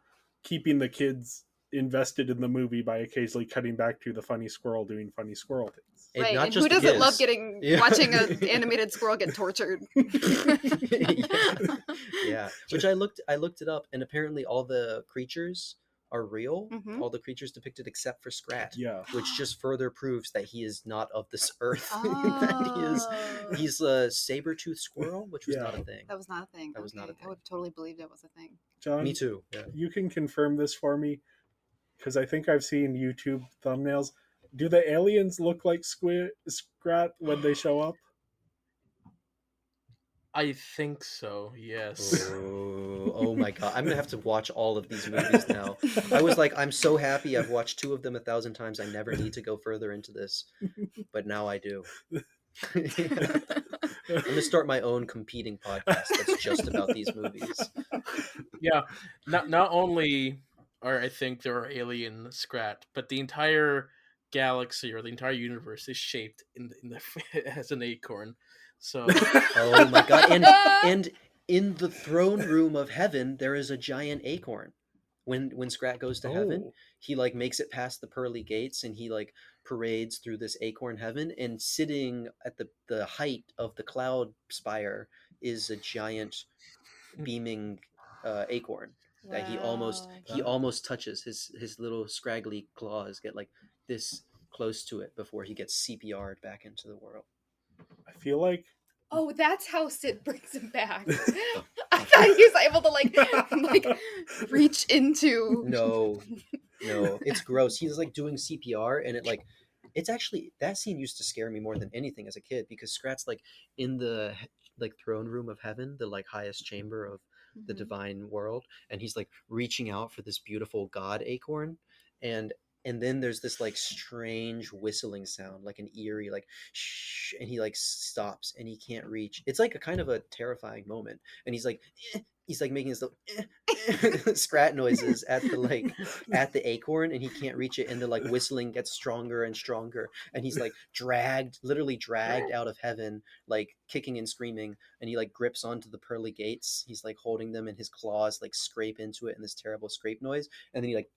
keeping the kids invested in the movie by occasionally cutting back to the funny squirrel doing funny squirrel things. Right, and who doesn't love watching an animated squirrel get tortured? Yeah. Which I looked it up, and apparently all the creatures are real. All the creatures depicted except for Scrat. Which just further proves that he is not of this earth. That he's a saber-toothed squirrel, which was not a thing. That was not a thing. That was not a thing. I would have totally believed it was a thing. John, me too. You can confirm this for me, because I think I've seen YouTube thumbnails. Do the aliens look like Scrat when they show up? I think so, yes. Oh my god. I'm going to have to watch all of these movies now. I was like, I'm so happy I've watched 2 of them 1,000 times. I never need to go further into this. But now I do. I'm going to start my own competing podcast that's just about these movies. Yeah. Not only are I think there are alien Scrat, but the entire galaxy or the entire universe is shaped in the as an acorn. So oh my god. And in the throne room of heaven there is a giant acorn. When Scrat goes to heaven, he like makes it past the pearly gates, and he like parades through this acorn heaven, and sitting at the height of the cloud spire is a giant beaming acorn that he almost touches. His little scraggly claws get like this close to it before he gets CPR'd back into the world. I feel like Oh, that's how Sid brings him back. I thought he was able to like reach into. No, it's gross. He's like doing CPR, and it's actually, that scene used to scare me more than anything as a kid, because Scrat's like in the like throne room of heaven, the like highest chamber of the divine world, and he's like reaching out for this beautiful god acorn, and then there's this like strange whistling sound, like an eerie like shh, and he like stops and he can't reach. It's like a kind of a terrifying moment, and he's like making this little scrat noises at the acorn, and he can't reach it, and the like whistling gets stronger and stronger, and he's like literally dragged out of heaven, like kicking and screaming, and he like grips onto the pearly gates. He's like holding them, and his claws like scrape into it in this terrible scrape noise, and then he like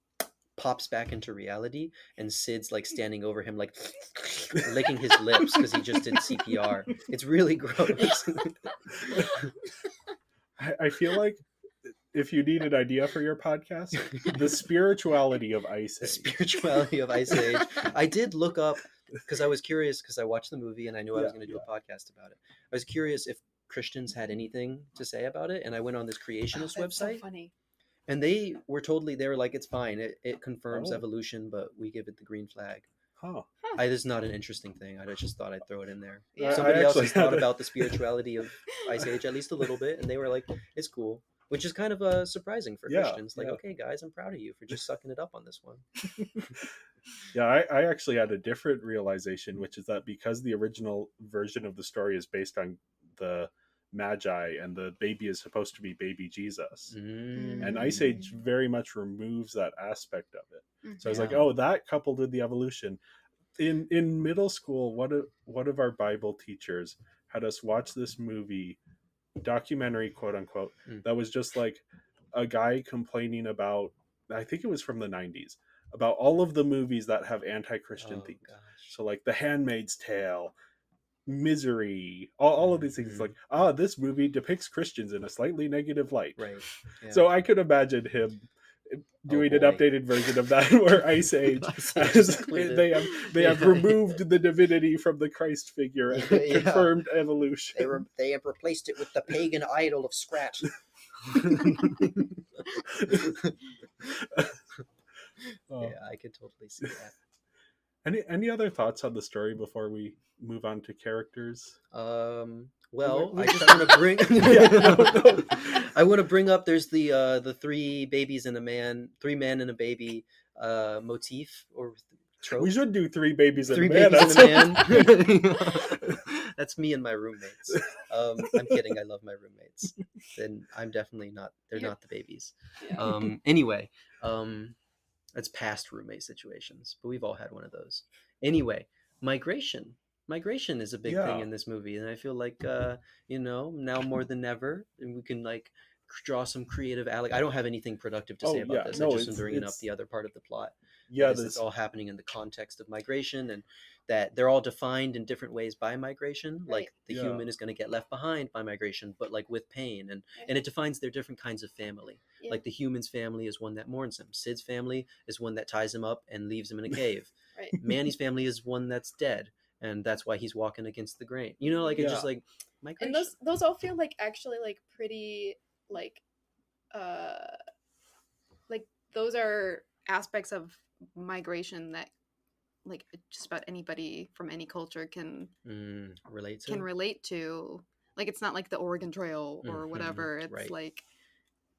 pops back into reality, and Sid's like standing over him, like licking his lips because he just did CPR. It's really gross. I feel like if you need an idea for your podcast, the spirituality of Ice Age. The spirituality of Ice Age. I did look up, because I was curious, because I watched the movie and I knew I was going to do a podcast about it. I was curious if Christians had anything to say about it, and I went on this creationist website. So funny. And they were like, it's fine. It confirms evolution, but we give it the green flag. Huh. This is not an interesting thing. I just thought I'd throw it in there. Yeah. Somebody else has thought about the spirituality of Ice Age at least a little bit, and they were like, it's cool. Which is kind of surprising for Christians. Like, okay, guys, I'm proud of you for just sucking it up on this one. Yeah, I actually had a different realization, which is that because the original version of the story is based on the Magi, and the baby is supposed to be baby Jesus, and Ice Age very much removes that aspect of it. So I was like, oh, that coupled with the evolution. In middle school, one of our Bible teachers had us watch this movie documentary, quote unquote, that was just like a guy complaining about, I think it was from the 90s, about all of the movies that have anti-Christian themes. Gosh. So like The Handmaid's Tale, Misery, all of these things. Like, this movie depicts Christians in a slightly negative light. Right. Yeah. So I could imagine him doing an updated version of that, where Ice Age, they have removed the divinity from the Christ figure and confirmed evolution. They have replaced it with the pagan idol of Scrat. Yeah, I could totally see that. Any other thoughts on the story before we move on to characters? Well, I just want to bring. I want to bring up. There's the three babies and a man, 3 men and a baby motif or trope. We should do 3 babies and a man. Babies and a man. That's me and my roommates. I'm kidding. I love my roommates. And I'm definitely not. They're not the babies. Yeah. Anyway, that's past roommate situations, but we've all had one of those. Anyway, migration is a big thing in this movie, and I feel like now more than ever, and we can like draw some creative I don't have anything productive to say about this. I just am bringing up the other part of the plot. Yeah, it's all happening in the context of migration, and that they're all defined in different ways by migration. Right. Like the human is going to get left behind by migration, but like with pain, and it defines their different kinds of family. Yeah. Like the human's family is one that mourns him. Sid's family is one that ties him up and leaves him in a cave. Right. Manny's family is one that's dead, and that's why he's walking against the grain. It's just like migration. And those all feel like actually like pretty like those are aspects of migration that like just about anybody from any culture can relate to. Like, it's not like the Oregon Trail or whatever. It's like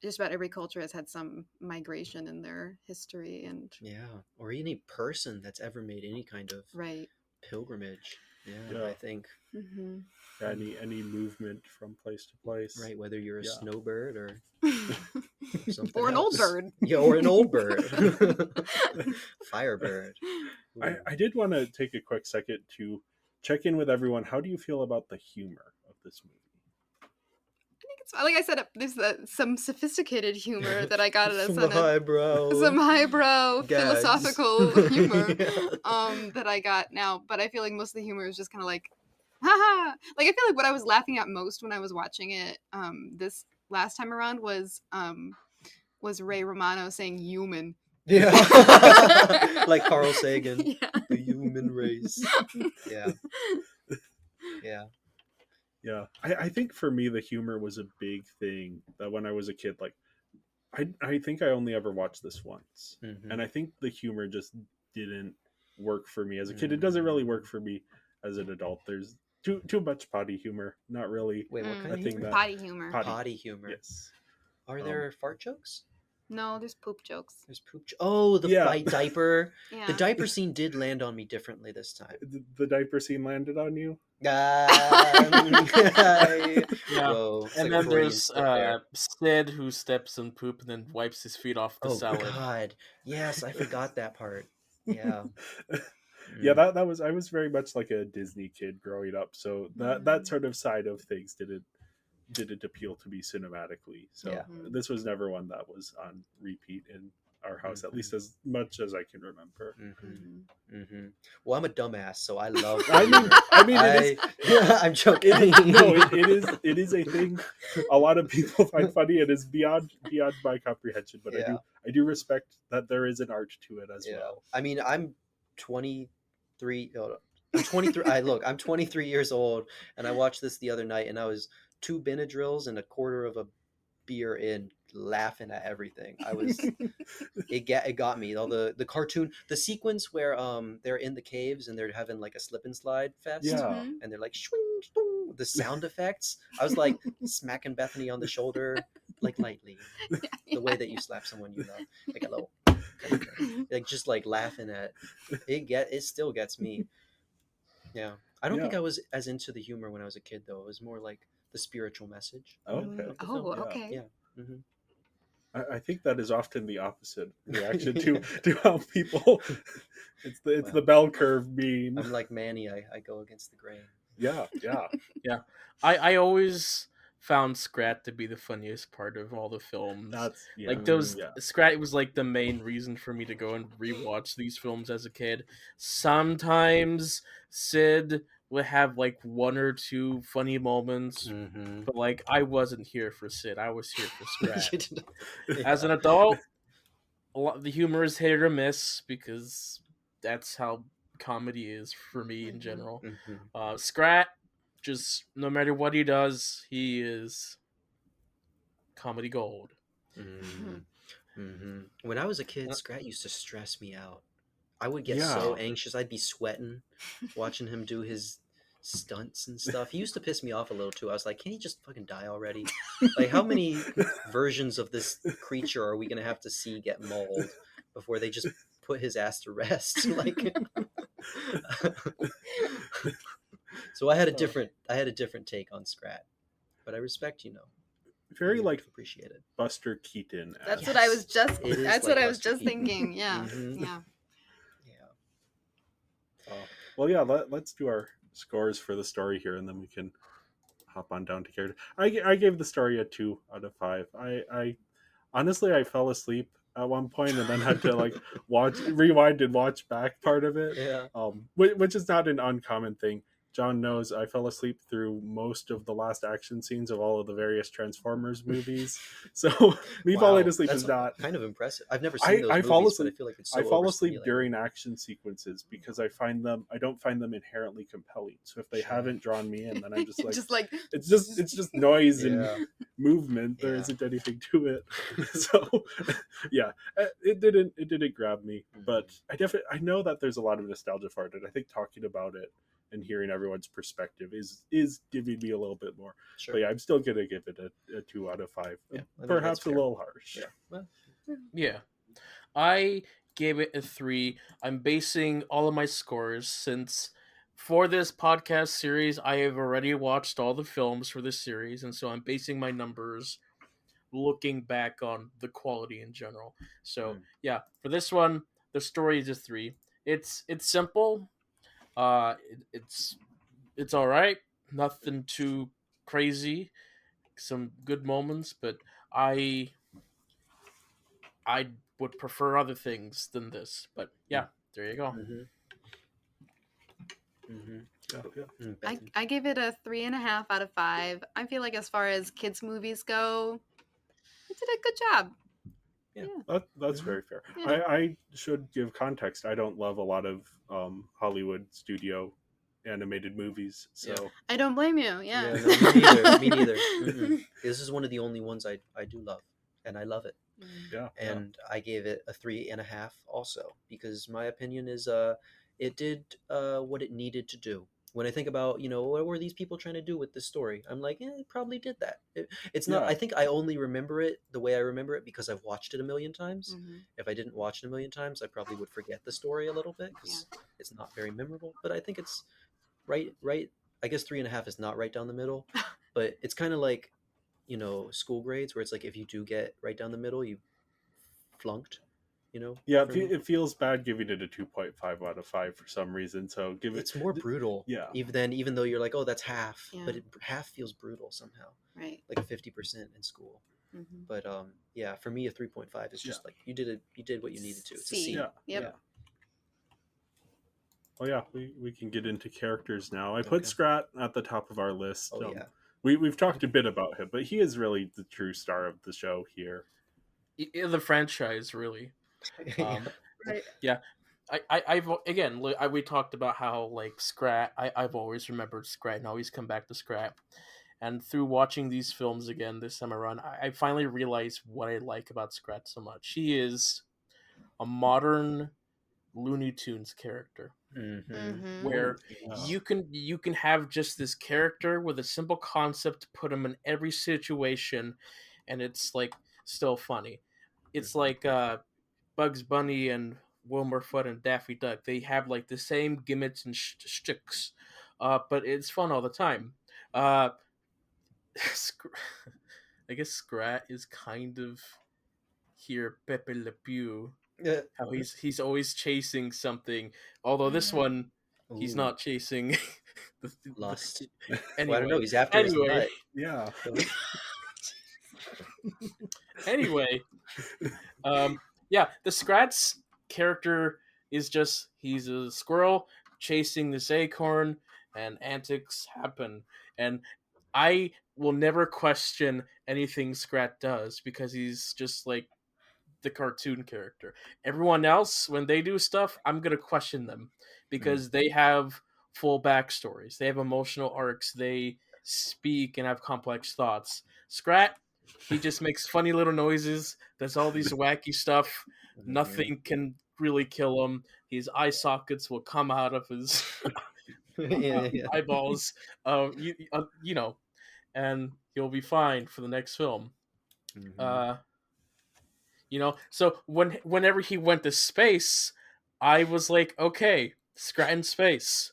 just about every culture has had some migration in their history, and or any person that's ever made any kind of pilgrimage. I think any movement from place to place, right? Whether you're a snowbird or something or an old bird, or an old bird, firebird. I did want to take a quick second to check in with everyone. How do you feel about the humor of this movie? I think it's like I said, there's some sophisticated humor that I got at some highbrow philosophical humor that I got now. But I feel like most of the humor is just kind of like, haha. Like, I feel like what I was laughing at most when I was watching it this last time around was Ray Romano saying human. Yeah. Like Carl Sagan. Yeah. The human race. Yeah. Yeah, I think for me the humor was a big thing. That when I was a kid, like I think I only ever watched this once, Mm-hmm. and I think the humor just didn't work for me as a kid. It doesn't really work for me as an adult. There's too much potty humor. Not really. Wait, what kind I of think humor? that Potty humor. Potty humor. Yes. Are there fart jokes? No, there's poop jokes. There's poop. The Yeah. diaper. Yeah. The diaper scene did land on me differently this time. The diaper scene landed on you. Whoa! And then there's Sid who steps in poop and then wipes his feet off the salad. Oh God! Yes, I forgot that part. Yeah. Yeah, that was, I was very much like a Disney kid growing up, so that sort of side of things didn't appeal to me cinematically. So Yeah. this was never one that was on repeat in our house, at least as much as I can remember. Well, I'm a dumbass, so I love. I'm joking. It is a thing a lot of people find funny. It is beyond my comprehension, but I do respect that there is an art to it as well. I mean, I'm 23. I'm 23. I'm 23 years old, and I watched this the other night, and I was 2 Benadryls and a quarter of a beer in, laughing at everything. I was. It got me. All the cartoon, the sequence where they're in the caves and they're having like a slip and slide fest, and they're like swing, swing, the sound effects. I was like smacking Bethany on the shoulder, like lightly, the way that you slap someone you love, like a little, like just like laughing at it. It still gets me. Yeah, I don't think I was as into the humor when I was a kid though. It was more like the spiritual message. Okay. Oh, okay. Yeah. Mm-hmm. I think that is often the opposite reaction to how people. It's the bell curve meme. I'm like Manny. I go against the grain. Yeah. I always found Scrat to be the funniest part of all the films. Scrat was like the main reason for me to go and rewatch these films as a kid. Sometimes Sid would have like 1 or 2 funny moments, but like I wasn't here for Sid. I was here for Scrat. As an adult, the humor is hit or miss because that's how comedy is for me in general. Scrat, just no matter what he does, he is comedy gold. When I was a kid, Scrat used to stress me out. I would get so anxious. I'd be sweating watching him do his stunts and stuff. He used to piss me off a little too. I was like, can he just fucking die already? Like, how many versions of this creature are we gonna have to see get mauled before they just put his ass to rest? Like, so I had a different take on Scrat, but I respect, very like appreciated Buster Keaton. That's what I was just. That's like what I was Buster just Keaton. thinking. Yeah, yeah. Well, yeah. Let's do our scores for the story here, and then we can hop on down to character. I gave the story a 2 out of 5. I honestly I fell asleep at one point and then had to like rewind and watch back part of it. Which is not an uncommon thing. John knows I fell asleep through most of the last action scenes of all of the various Transformers movies. So me falling asleep is not kind of impressive. I've never seen those movies, but I feel like it's so I fall asleep during action sequences because I don't find them inherently compelling. So if they haven't drawn me in, then I'm just like it's just noise and movement. There isn't anything to it. So yeah, it didn't grab me. But I know that there's a lot of nostalgia for it, and I think talking about it and hearing everyone's perspective is giving me a little bit more. Sure. But yeah, I'm still gonna give it a 2 out of 5. Yeah, perhaps a little harsh. Yeah, I gave it a 3. I'm basing all of my scores since for this podcast series I have already watched all the films for this series, and so I'm basing my numbers looking back on the quality in general. So yeah, for this one, the story is a 3. It's simple. It's all right. Nothing too crazy. Some good moments, but I would prefer other things than this. But yeah, there you go. I gave it a 3.5 out of 5. I feel like as far as kids movies go, it did a good job. That's very fair. Yeah. I should give context. I don't love a lot of Hollywood studio animated movies, so I don't blame you. Yeah, Yeah. no, me neither. Me neither. Mm-mm. This is one of the only ones I do love, and I love it. yeah. And I gave it a 3.5 also because my opinion is it did what it needed to do. When I think about what were these people trying to do with this story, I'm like, it probably did that. It's not. Yeah. I think I only remember it the way I remember it because I've watched it a million times. Mhm. If I didn't watch it a million times, I probably would forget the story a little bit because Yeah. it's not very memorable. But I think it's right. I guess 3.5 is not right down the middle, but it's kind of like school grades where it's like if you do get right down the middle, you flunked. Yeah, For me, it feels bad giving it a 2.5 out of 5 for some reason. So give it. it's more brutal. Yeah. Even though you're like, oh, that's half, Yeah. but half feels brutal somehow, Right. like a 50% in school. Mhm. But yeah, for me, a 3.5 is just like you did what you needed to. It's a C. C. Yeah. Yep. Yeah. Well, yeah, we can get into characters now. I put Okay. Scrat at the top of our list. Oh yeah. We've talked a bit about him, but he is really the true star of the show here. In the franchise, really. Yeah. Right. Yeah, I've again, we talked about how like Scrat. I've always remembered Scrat and always come back to Scrat. And through watching these films again this time around, I finally realized what I like about Scrat so much. He is a modern Looney Tunes character Mm-hmm. Mhm. where Yeah. you can have just this character with a simple concept, put him in every situation, and it's like still funny. It's like Bugs Bunny and Wilmer Fudd and Daffy Duck. They have like the same gimmicks and shticks, but it's fun all the time. Uh, I guess Scrat is kind of here Pepe Le Pew. Yeah. How he's always chasing something. Although this one, he's Ooh, not chasing. lust. Anyway, Well, I don't know. He's after his anyway, nut. Yeah. anyway, yeah, the Scrat's character is just he's a squirrel chasing this acorn, and antics happen, and I will never question anything Scrat does because he's just like the cartoon character. Everyone else, when they do stuff, I'm gonna question them because they have full backstories. They have emotional arcs. They speak and have complex thoughts. Scrat, he just makes funny little noises. Does all these wacky stuff. Mhm. Nothing can really kill him. His eye sockets will come out of his Yeah. eyeballs. You know, and he'll be fine for the next film. Mhm. So whenever he went to space, I was like, okay, Scrat in space.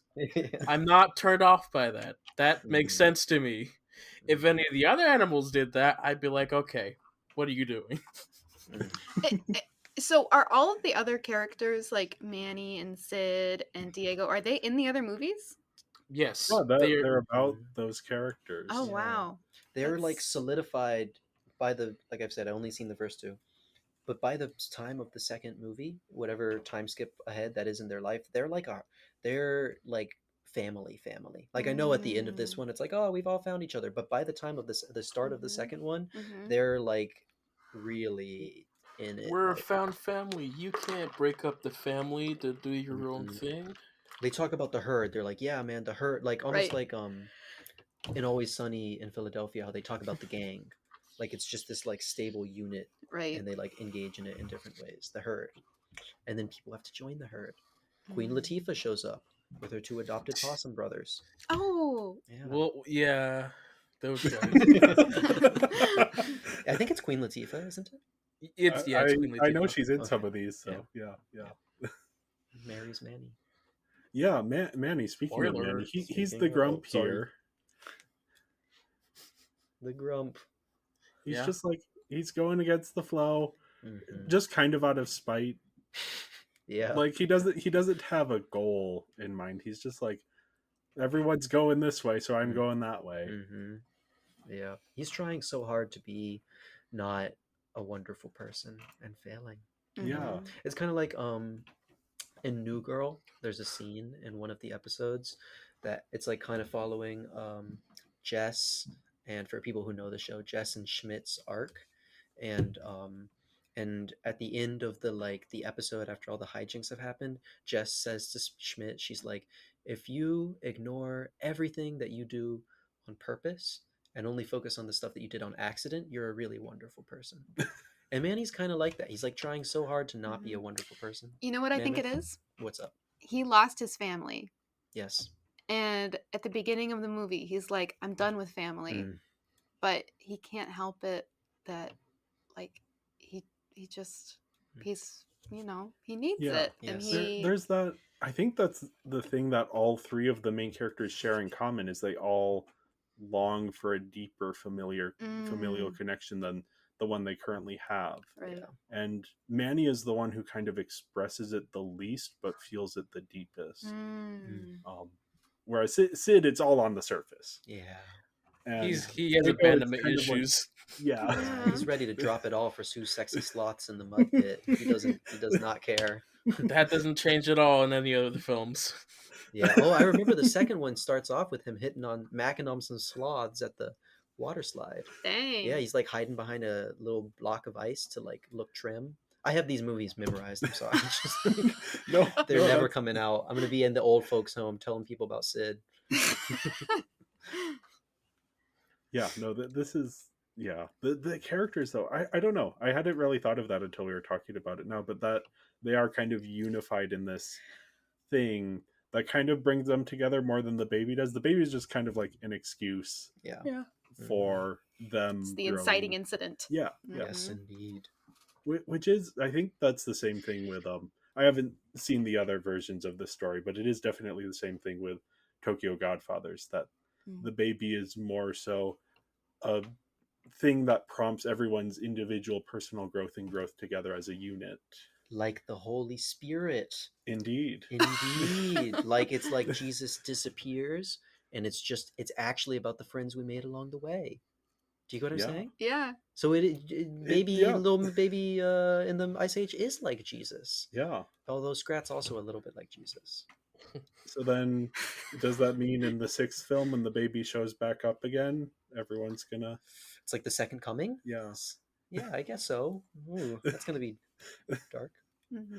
I'm not turned off by that. That makes Mhm. sense to me. If any of the other animals did that, I'd be like, okay, what are you doing? So are all of the other characters like Manny and Sid and Diego, are they in the other movies? Yes, Yeah, they're they're about those characters. Oh Yeah. wow. They're like That's- solidified by like I've said, I only seen the first two. But by the time of the second movie, whatever time skip ahead that is in their life, they're like family. Like I know at the end of this one, it's like, oh, we've all found each other. But by the time of the start of the second one, Mhm. they're like really in it. we're a Like, found family. You can't break up the family to do your own Mhm. thing. they talk about the herd. They're like, yeah, man, the herd. Like almost Right. like in Always Sunny in Philadelphia, how they talk about the gang. Like it's just this like stable unit, Right. and they like engage in it in different ways. The herd, and then people have to join the herd. Queen Mm. Latifah shows up with her two adopted possum brothers. Oh. Yeah. Well, yeah, those guys. I think it's Queen Latifah, isn't it? It's Queen I know Latifah. she's in Okay. some of these, so yeah. Mary's Manny. Yeah, Manny. Speaking of Spoiler. Manny, he's Speaking the of- grump sorry. here. The grump. He's Yeah. just like he's going against the flow, Mhm. just kind of out of spite. Yeah. Like he doesn't have a goal in mind. He's just like everyone's going this way, so I'm going that way. Mm-hmm. Yeah. He's trying so hard to be not a wonderful person and failing. Yeah. Mhm. It's kind of like in New Girl, there's a scene in one of the episodes that it's like kind of following Jess, and for people who know the show, Jess and Schmidt's arc, and And at the end of the episode, after all the hijinks have happened, Jess says to Schmidt, she's like, if you ignore everything that you do on purpose and only focus on the stuff that you did on accident, you're a really wonderful person. And Manny's kind of like that. He's like trying so hard to not be a wonderful person. You know what I think Mammoth? it is? What's up? He lost his family. Yes. And at the beginning of the movie, he's like, I'm done with family. Mm. But he can't help it that, like, he just, he's, he needs it. And Yes. There's that. I think that's the thing that all three of the main characters share in common is they all long for a deeper familial connection than the one they currently have. Right. Yeah. And Manny is the one who kind of expresses it the least but feels it the deepest. Whereas Sid, it's all on the surface. Yeah. And he has abandonment issues. Yeah. He's ready to drop it all for Sue's sexy sloths in the mud pit. He does not care. That doesn't change at all in any other films. Yeah. Oh, I remember the second one starts off with him hitting on Macadam's sloths at the water slide. Dang. Yeah, he's like hiding behind a little block of ice to like look trim. I have these movies memorized. I'm sorry. They're never coming out. I'm gonna be in the old folks' home telling people about Sid. Yeah, no, this is the characters though. I don't know. I hadn't really thought of that until we were talking about it now, but that they are kind of unified in this thing that kind of brings them together more than the baby does. The baby is just kind of like an excuse, for them. It's the inciting incident. Yeah, Yes, indeed. Which is, I think that's the same thing with I haven't seen the other versions of the story, but it is definitely the same thing with Tokyo Godfathers, that the baby is more so a thing that prompts everyone's individual personal growth and growth together as a unit. Like the Holy Spirit. Indeed. Like it's like Jesus disappears and it's actually about the friends we made along the way. Do you get what I'm saying? Yeah. So little baby in the Ice Age is like Jesus. Yeah. Although Scrat's also a little bit like Jesus. So then, does that mean in the 6th film when the baby shows back up again, everyone's gonna... It's like the second coming? Yes. Yeah, I guess so. Ooh, that's gonna be dark.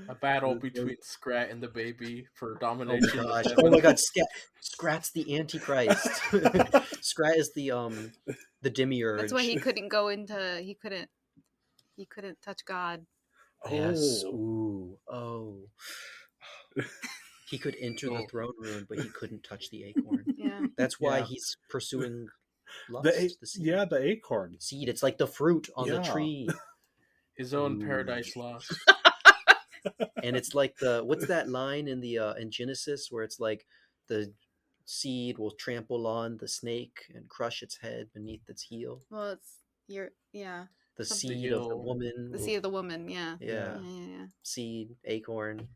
A battle between Scrat and the baby for domination. Oh my god, Scrat's the Antichrist. Scrat is the demiurge. That's why he couldn't go into he couldn't touch God. Yes. Ooh. Oh. He could enter the throne room, but he couldn't touch the acorn. Yeah. That's why he's pursuing lust. The seed. The acorn. Seed. It's like the fruit on the tree. His own paradise lost. And it's like what's that line in the in Genesis where it's like the seed will trample on the snake and crush its head beneath its heel. Well, it's the seed of the woman. The seed of the woman, yeah. Seed, acorn.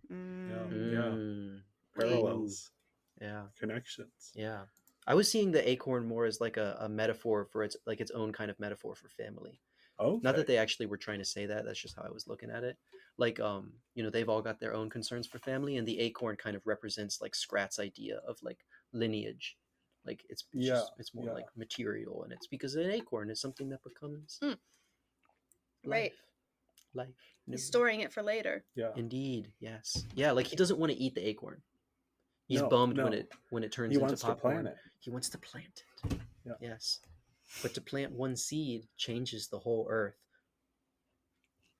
Parallels. Yeah. Connections. Yeah. I was seeing the acorn more as like a metaphor for its own kind of metaphor for family. Oh, not that they actually were trying to say that. That's just how I was looking at it. Like, they've all got their own concerns for family, and the acorn kind of represents like Scrat's idea of like lineage. Like it's more like material, and it's because an acorn is something that becomes life. He's storing it for later. Yeah. Indeed. Yes. Yeah. Like he doesn't want to eat the acorn. He's bummed when it turns into popcorn. He wants to plant it. Yeah. Yes. But to plant one seed changes the whole earth.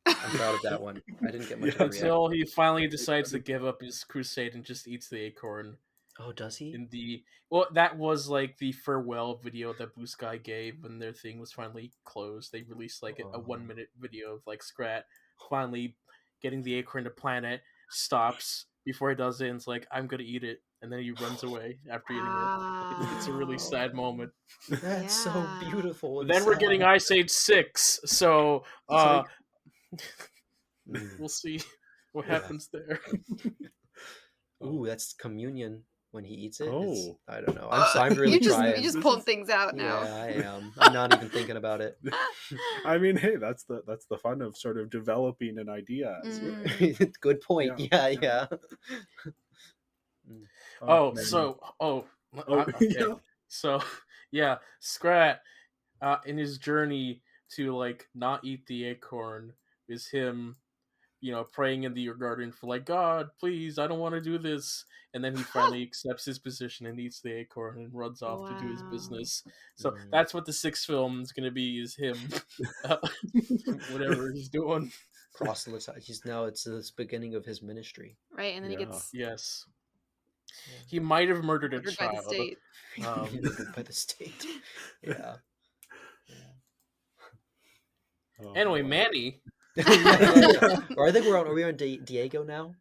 I'm proud of that one. I didn't get much of a reaction. Until he finally decides to give up his crusade and just eats the acorn. Oh, does he? That was like the farewell video that Blue Sky gave when their thing was finally closed. They released like a 1-minute video of like Scrat finally getting the acorn to planet, stops before he does it, and it's like, I'm gonna eat it, and then he runs away after eating it. It's a really sad moment. That's so beautiful. Then we're getting Ice Age 6, so we'll see what happens there. Ooh, that's communion when he eats it. Oh. I don't know. I'm really trying. You just pulled things out now. Yeah, I am. I'm not even thinking about it. I mean, hey, that's the fun of sort of developing an idea. Good point. Yeah. Okay. So Scrat, in his journey to like not eat the acorn, is him, praying in the garden for like, God, please, I don't want to do this. And then he finally accepts his position and eats the acorn and runs off to do his business. So that's what the sixth film is going to be, is him, whatever he's doing. Proselytize. It's the beginning of his ministry. Right, and then he gets Yes. He might have murdered a murdered by the child. state. Murdered by the state. Yeah. Anyway, Manny. Or I think are we on Diego now?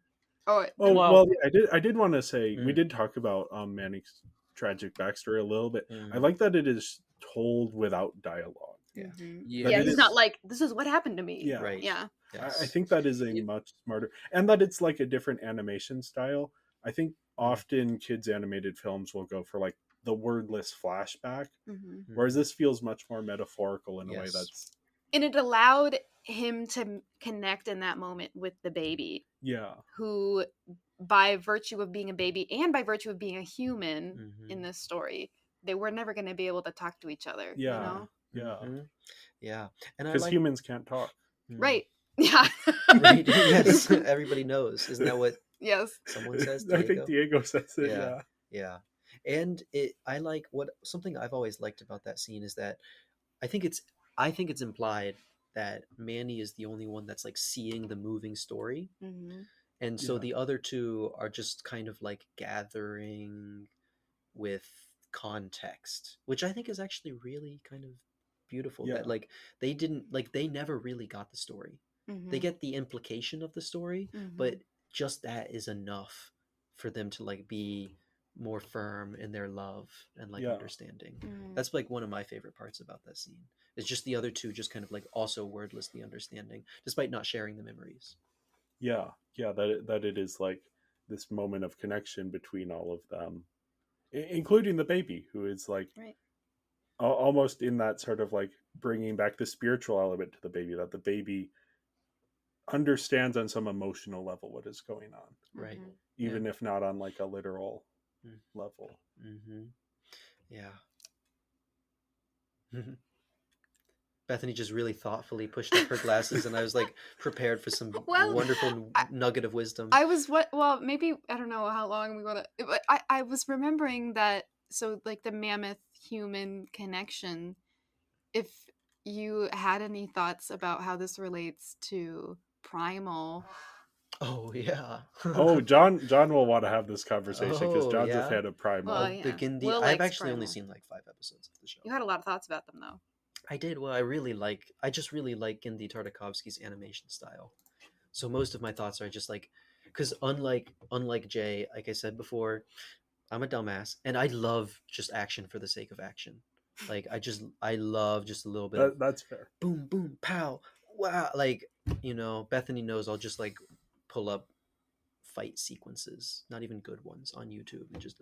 Well, I did want to say we did talk about Manny's tragic backstory a little bit. I like that it is told without dialogue. Yeah, he's not like, this is what happened to me. Yeah, right. Yeah. Yes. I think that is a much smarter, and that it's like a different animation style. I think often kids animated films will go for like the wordless flashback, whereas this feels much more metaphorical in a way that's. And it allowed him to connect in that moment with the baby. Yeah. Who, by virtue of being a baby and by virtue of being a human in this story, they were never going to be able to talk to each other. Yeah. You know? Yeah. Yeah. And because humans can't talk. Right. Yeah. Right. Yes. Everybody knows. Isn't that what someone says? I think Diego says it. Yeah. Yeah. And something I've always liked about that scene is that I think it's implied that Manny is the only one that's like seeing the moving story. And so the other two are just kind of like gathering with context, which I think is actually really kind of beautiful. That like they never really got the story. They get the implication of the story, but just that is enough for them to like be more firm in their love and like understanding. That's like one of my favorite parts about that scene. It's just the other two just kind of like also wordlessly understanding, despite not sharing the memories. Yeah, that it is like this moment of connection between all of them, including the baby, who is like almost in that sort of like bringing back the spiritual element to the baby, that the baby understands on some emotional level what is going on, right? Even if not on like a literal level. Yeah. Bethany just really thoughtfully pushed up her glasses, and I was like prepared for some wonderful nugget of wisdom. I was maybe I don't know how long we want to, but I was remembering that, so like the mammoth human connection, if you had any thoughts about how this relates to Primal. Oh yeah. John will want to have this conversation because John's a fan of Primal. Well, I've actually only seen like 5 episodes of the show. You had a lot of thoughts about them though. I did. Well, I just really like Genndy Tartakovsky's animation style. So most of my thoughts are just like, because unlike Jay, like I said before, I'm a dumbass and I love just action for the sake of action. Like I love just a little bit. That's fair. Boom, boom, pow, wow. Like, Bethany knows I'll just like pull up fight sequences, not even good ones, on YouTube, and just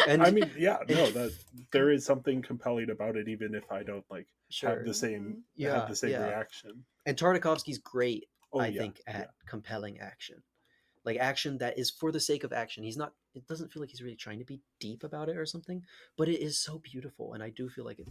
and I mean, that there is something compelling about it, even if I don't like have the same reaction. And Tartakovsky's great, I think, at compelling action, like action that is for the sake of action. It doesn't feel like he's really trying to be deep about it or something, but it is so beautiful, and I do feel like it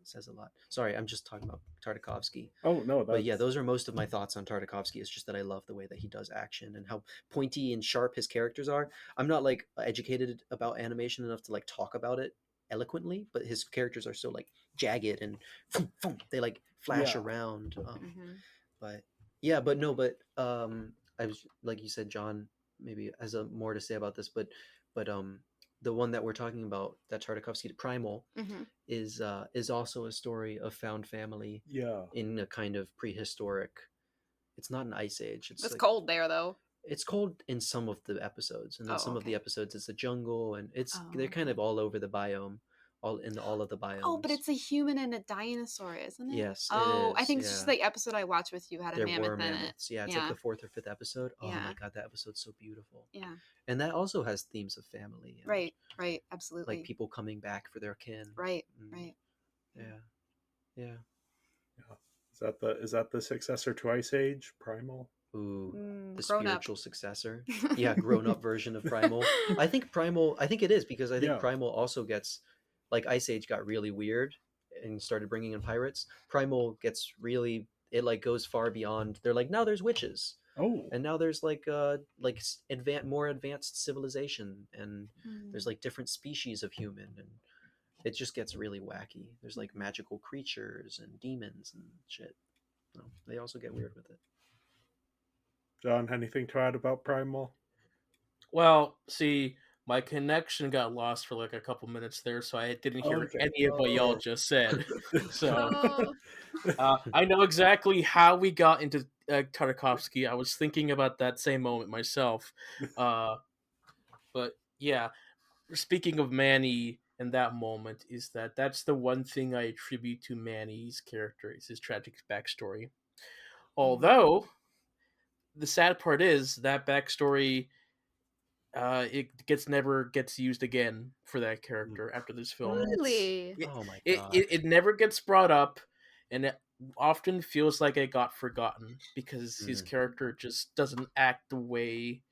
says a lot. Sorry, I'm just talking about Tartakovsky. Oh no, but yeah, those are most of my thoughts on Tartakovsky. It's just that I love the way that he does action and how pointy and sharp his characters are. I'm not like educated about animation enough to like talk about it eloquently, but his characters are so like jagged and they like flash around. But I was, like you said, John maybe has more to say about this, but the one that we're talking about, that Tartakovsky, Primal, is also a story of found family in a kind of prehistoric. It's not an ice age. It's like, cold there though. It's cold in some of the episodes, and then some of the episodes it's a jungle, and they're kind of all over the biome, all of the biomes. Oh, but it's a human and a dinosaur, isn't it? Yes. Oh, I think it's just the episode I watched with you had a mammoth in it. Yeah, it's like the 4th or 5th episode. Oh my god, that episode's so beautiful. Yeah. And that also has themes of family. Right, absolutely. Like people coming back for their kin. Right. Yeah. Is that the successor to Ice Age, Primal? Ooh, the spiritual successor. Yeah, grown-up version of Primal. I think it is, because I think Primal also gets, like Ice Age got really weird and started bringing in pirates. Primal gets really it like goes far beyond. They're like, now there's witches, Oh, and now there's like more advanced civilization, and there's like different species of human, and it just gets really wacky. There's like magical creatures and demons and shit. No, they also get weird with it. John, anything to add about Primal? Well, see, my connection got lost for like a couple minutes there, so I didn't hear Okay. any of what y'all Oh. just said. So Oh. I know exactly how we got into Tartakovsky. I was thinking about that same moment myself. But yeah, speaking of Manny in that moment, is that's the one thing I attribute to Manny's character is his tragic backstory. Although the sad part is that backstory it never gets used again for that character after this film. Really? Oh my It, god. it never gets brought up, and it often feels like it got forgotten because his character just doesn't act the way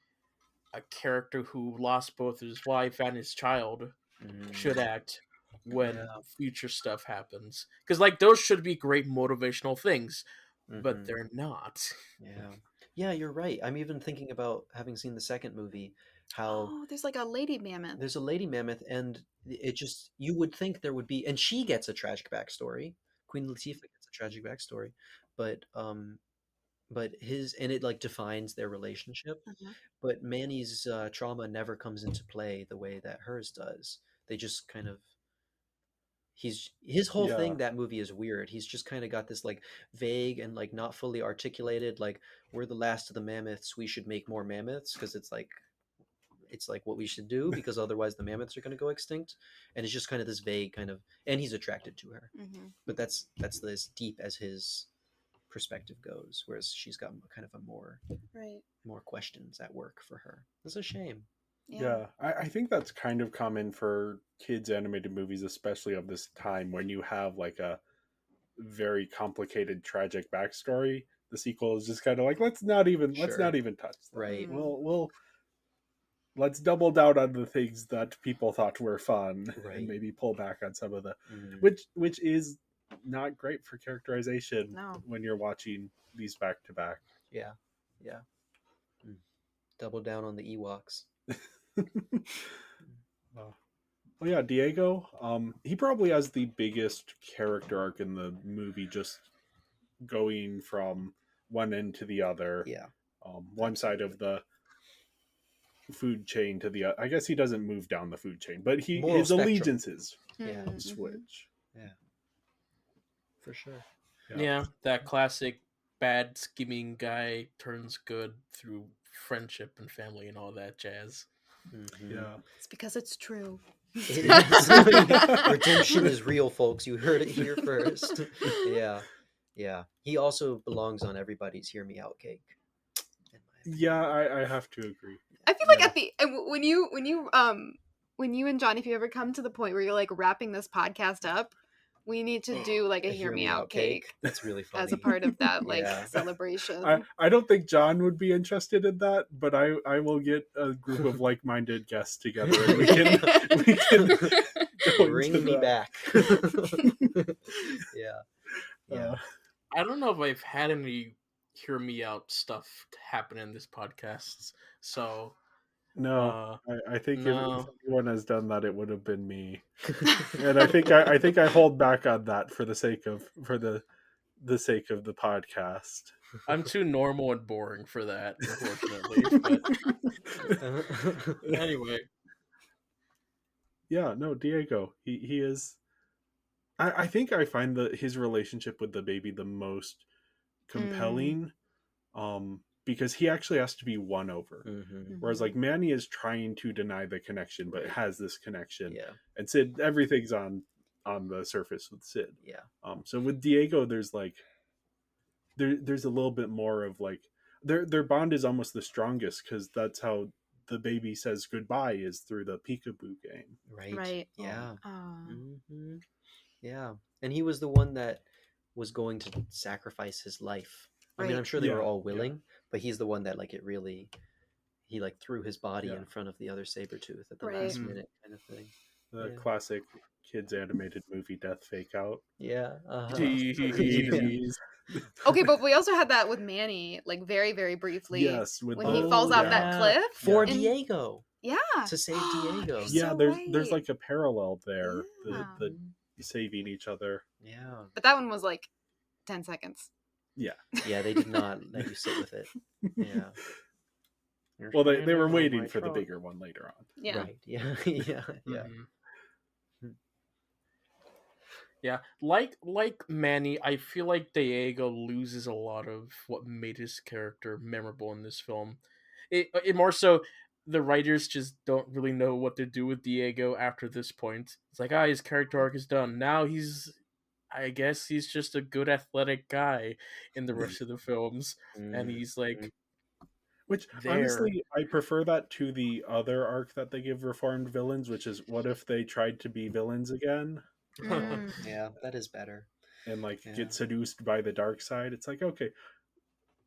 a character who lost both his wife and his child should act when Yeah. future stuff happens. Because like those should be great motivational things, but Mhm. they're not. Yeah. Yeah, you're right. I'm even thinking about having seen the second movie, how Oh, there's like a lady mammoth. there's a lady mammoth, and it just, you would think there would be, and she gets a tragic backstory. Queen Latifah gets a tragic backstory, but his, and it like defines their relationship. Uh-huh. But Manny's trauma never comes into play the way that hers does. They just kind of, his whole Yeah. thing, that movie is weird. He's just kind of got this like vague and like not fully articulated, like, we're the last of the mammoths, we should make more mammoths, because it's like what we should do, because otherwise the mammoths are going to go extinct. And it's just kind of this vague kind of, and he's attracted to her, but that's as deep as his perspective goes, whereas she's got kind of a Right. more questions at work for her. It's a shame. Yeah, I think that's kind of common for kids animated movies, especially of this time, when you have like a very complicated tragic backstory. The sequel is just kind of like, let's not even touch that. Right. We'll let's double down on the things that people thought were fun Right. and maybe pull back on some of the Mm. which is not great for characterization No. when you're watching these back to back. Yeah. Double down on the Ewoks. Oh yeah, Diego. He probably has the biggest character arc in the movie, just going from one end to the other. Yeah. One side of the food chain to the other. I guess he doesn't move down the food chain, but Moral his spectrum. allegiances Yeah. switch. Yeah. For sure. Yeah, that classic bad scheming guy turns good through friendship and family and all that jazz. Mhm. Yeah. It's because it's true. It is. Redemption is real, folks. You heard it here first. Yeah. He also belongs on everybody's "Hear Me Out" cake. Yeah, I have to agree. I feel like at the when you and John, if you ever come to the point where you're like wrapping this podcast up, we need to do like a hear me out cake That's really funny. as a part of that like Yeah. celebration. I don't think John would be interested in that, but I will get a group of like-minded guests together and we can go Bring into me that. back. Yeah. I don't know if I've had any hear me out stuff happen in this podcast, so No, I think no. if anyone has done that, it would have been me. And I think I hold back on that for the sake of the sake of the podcast. I'm too normal and boring for that, unfortunately. But anyway, Yeah, no, Diego. He is. I think I find his relationship with the baby the most compelling, because he actually has to be won over. Mm-hmm. Whereas like Manny is trying to deny the connection, but has this connection. Yeah. And Sid, everything's on the surface with Sid. Yeah. So with Diego, there's like there's a little bit more of like their bond is almost the strongest, because that's how the baby says goodbye, is through the peekaboo game. Right. Yeah. Aw. Mm-hmm. Yeah. And he was the one that was going to sacrifice his life. I mean, Right. I'm sure they were Yeah, all willing, but he's the one that like he like threw his body Yeah. in front of the other saber tooth at the Right. last Mhm. minute kind of thing. The classic kids animated movie death fake out. Yeah. Jeez. Okay, but we also had that with Manny, like very, very briefly. Yes, with when he falls off that cliff for and- Diego. Yeah, To save Diego. Yeah, so there's like a parallel there. Yeah. The saving each other. Yeah. But that one was like 10 seconds. Yeah. Yeah, they did not let you sit with it. Yeah. Well, they were waiting for the bigger one later on. Yeah. Right. Yeah. Yeah. Yeah. Yeah, like Manny, I feel like Diego loses a lot of what made his character memorable in this film. It more so the writers just don't really know what to do with Diego after this point. It's like, his character arc is done. Now I guess he's just a good athletic guy in the rest of the films, and he's like, which there. Honestly, I prefer that to the other arc that they give reformed villains, which is what if they tried to be villains again? Yeah, that is better. And get seduced by the dark side. It's like, okay,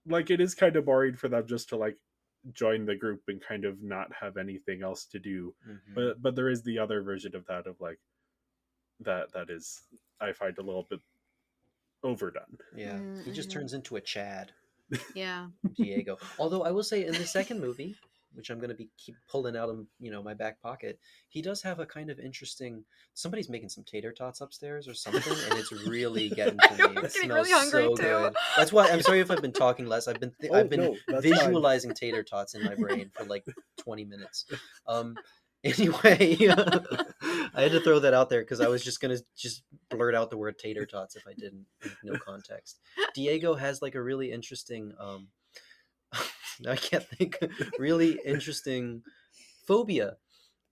like it is kind of boring for them just to like join the group and kind of not have anything else to do. But there is the other version of that, of like that is, I find, a little bit overdone. Yeah, he just turns into a Chad. Yeah, Diego. Although I will say, in the second movie, which I'm going to keep pulling out of my back pocket, he does have a kind of interesting. Somebody's making some tater tots upstairs or something, and it's really getting to me. It smells really hungry so too. good. That's why I'm sorry if I've been talking less. I've been visualizing tater tots in my brain for like 20 minutes. Anyway, I had to throw that out there because I was just gonna blurt out the word tater tots if I didn't, with no context. Diego has like a really interesting. I can't think. Really interesting phobia.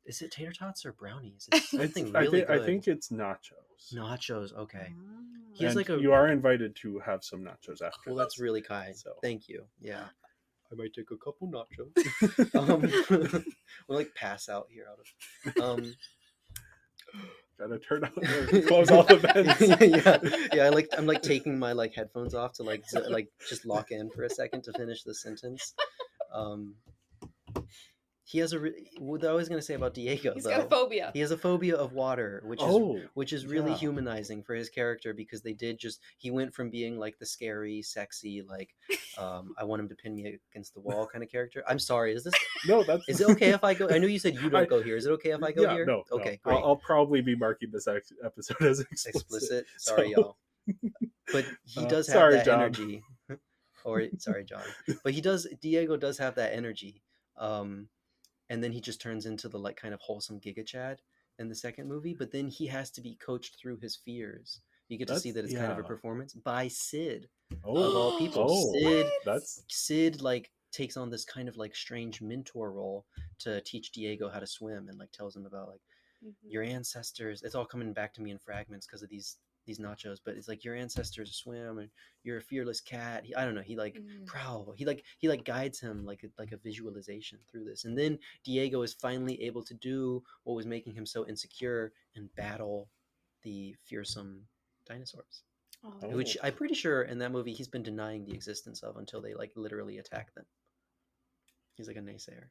Is it tater tots or brownies? It's something really good. I think it's nachos. Nachos. Okay. He has you are invited to have some nachos after. Well, that's really kind. So. Thank you. Yeah. I might take a couple nachos. We'll like pass out here out of. Gotta turn out close all the vents. Yeah. I'm like taking my like headphones off to like just lock in for a second to finish the sentence. He has what I was going to say about Diego, He's got a phobia. He has a phobia of water, which is really humanizing for his character, because he went from being like the scary, sexy, like I want him to pin me against the wall kind of character. I'm sorry, is it okay if I go? I know you said you don't go here. Is it okay if I go here? No. Okay, no. great. I'll probably be marking this episode as explicit. Sorry, y'all. But he does have that energy. Or sorry, John. But Diego does have that energy. And then he just turns into the like kind of wholesome Giga Chad in the second movie. But then he has to be coached through his fears. You get to see that it's kind of a performance by Sid of all people. Sid like takes on this kind of like strange mentor role to teach Diego how to swim, and like tells him about like your ancestors. It's all coming back to me in fragments because of these nachos, but it's like your ancestors swim and you're a fearless cat. I don't know, he like prowl, he like guides him like a visualization through this, and then Diego is finally able to do what was making him so insecure and battle the fearsome dinosaurs, which I'm pretty sure in that movie he's been denying the existence of until they like literally attack them. He's like a naysayer.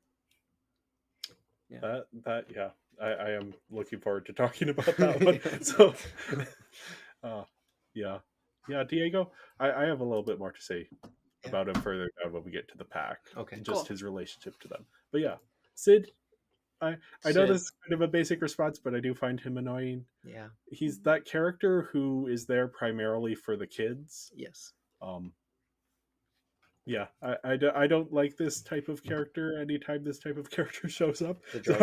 Yeah. I am looking forward to talking about that one. So Diego, I have a little bit more to say about him further down when we get to the pack. Okay, just his relationship to them. But yeah, Sid, I know this is kind of a basic response, but I do find him annoying. Yeah, he's that character who is there primarily for the kids. Yes. Yeah, I don't like this type of character anytime this type of character shows up. So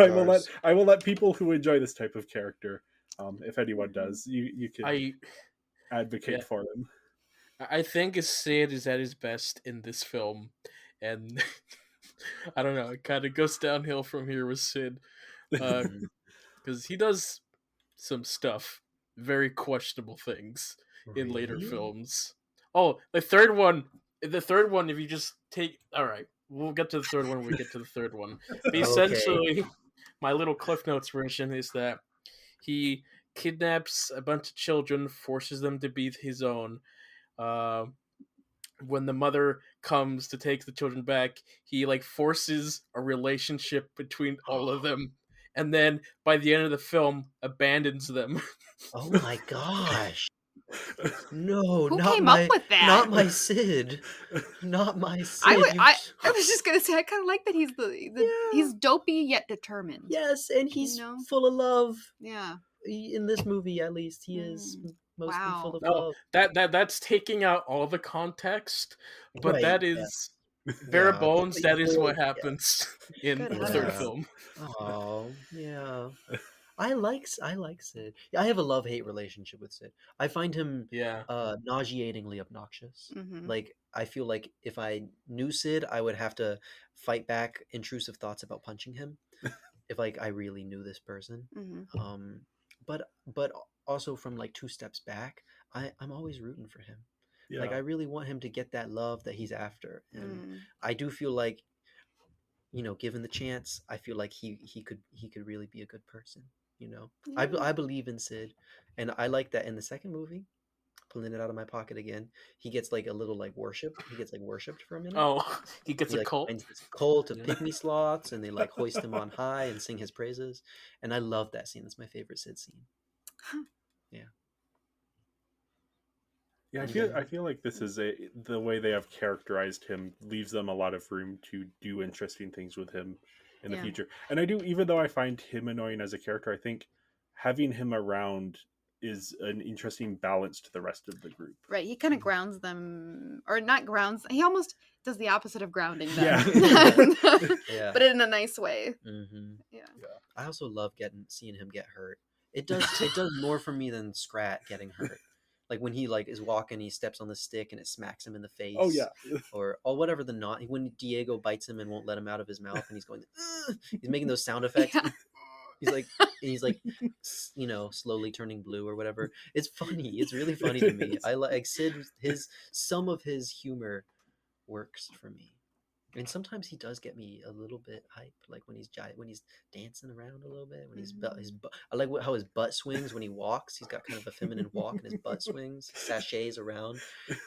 I will let people who enjoy this type of character, if anyone does, you can advocate for them. I think Sid is at his best in this film, and I don't know, it kind of goes downhill from here with Sid, because he does some stuff, very questionable things in later films. Oh, the third one, if you just take... Alright, we'll get to the third one when we get to the third one. But essentially, my little Cliff Notes version is that he kidnaps a bunch of children, forces them to be his own. When the mother comes to take the children back, he like forces a relationship between all of them, and then by the end of the film abandons them. Oh my gosh. No, Who not came up my with that? not my Sid. Not my Sid. I was just gonna say I kind of like that he's he's dopey yet determined. Yes, and he's You know? full of love. Yeah. In this movie, at least, he is mostly Wow. full of No, love. that's taking out all the context, but Right, that yeah. is bare Yeah, bones. but That is yeah. what happens in Good the third heavens. film. Oh, yeah. I like Sid. I have a love-hate relationship with Sid. I find him Yeah. nauseatingly obnoxious. Mhm. Like, I feel like if I knew Sid, I would have to fight back intrusive thoughts about punching him. If like I really knew this person. Mhm. But also from like two steps back, I'm always rooting for him. Like I really want him to get that love that he's after, and I do feel like, given the chance, I feel like he could really be a good person. I believe in Sid, and I like that in the second movie. Pulling it out of my pocket again, he gets like a little like worshipped. He gets like worshipped for a minute. Oh, he gets He a like cult. finds this cult of Yeah. pygmy sloths, and they like hoist him on high and sing his praises. And I love that scene. That's my favorite Sid scene. Yeah. Yeah, I feel like this is the way they have characterized him leaves them a lot of room to do interesting things with him in the future. And I do, even though I find him annoying as a character, I think having him around is an interesting balance to the rest of the group. Right, he kind of grounds them, or not grounds. He almost does the opposite of grounding them. Yeah. But in a nice way. Mm-hmm. Yeah. I also love seeing him get hurt. It does more for me than Scrat getting hurt. Like when he like is walking, he steps on the stick and it smacks him in the face. Oh yeah. Or whatever the knot. When Diego bites him and won't let him out of his mouth, and he's going, "Ugh!" He's making those sound effects. Yeah. He's like, slowly turning blue or whatever. It's funny. It's really funny to me. I like Sid. Some of his humor works for me. And sometimes he does get me a little bit hype, like when he's dancing around a little bit. When I like how his butt swings when he walks. He's got kind of a feminine walk, and his butt swings, sachets around.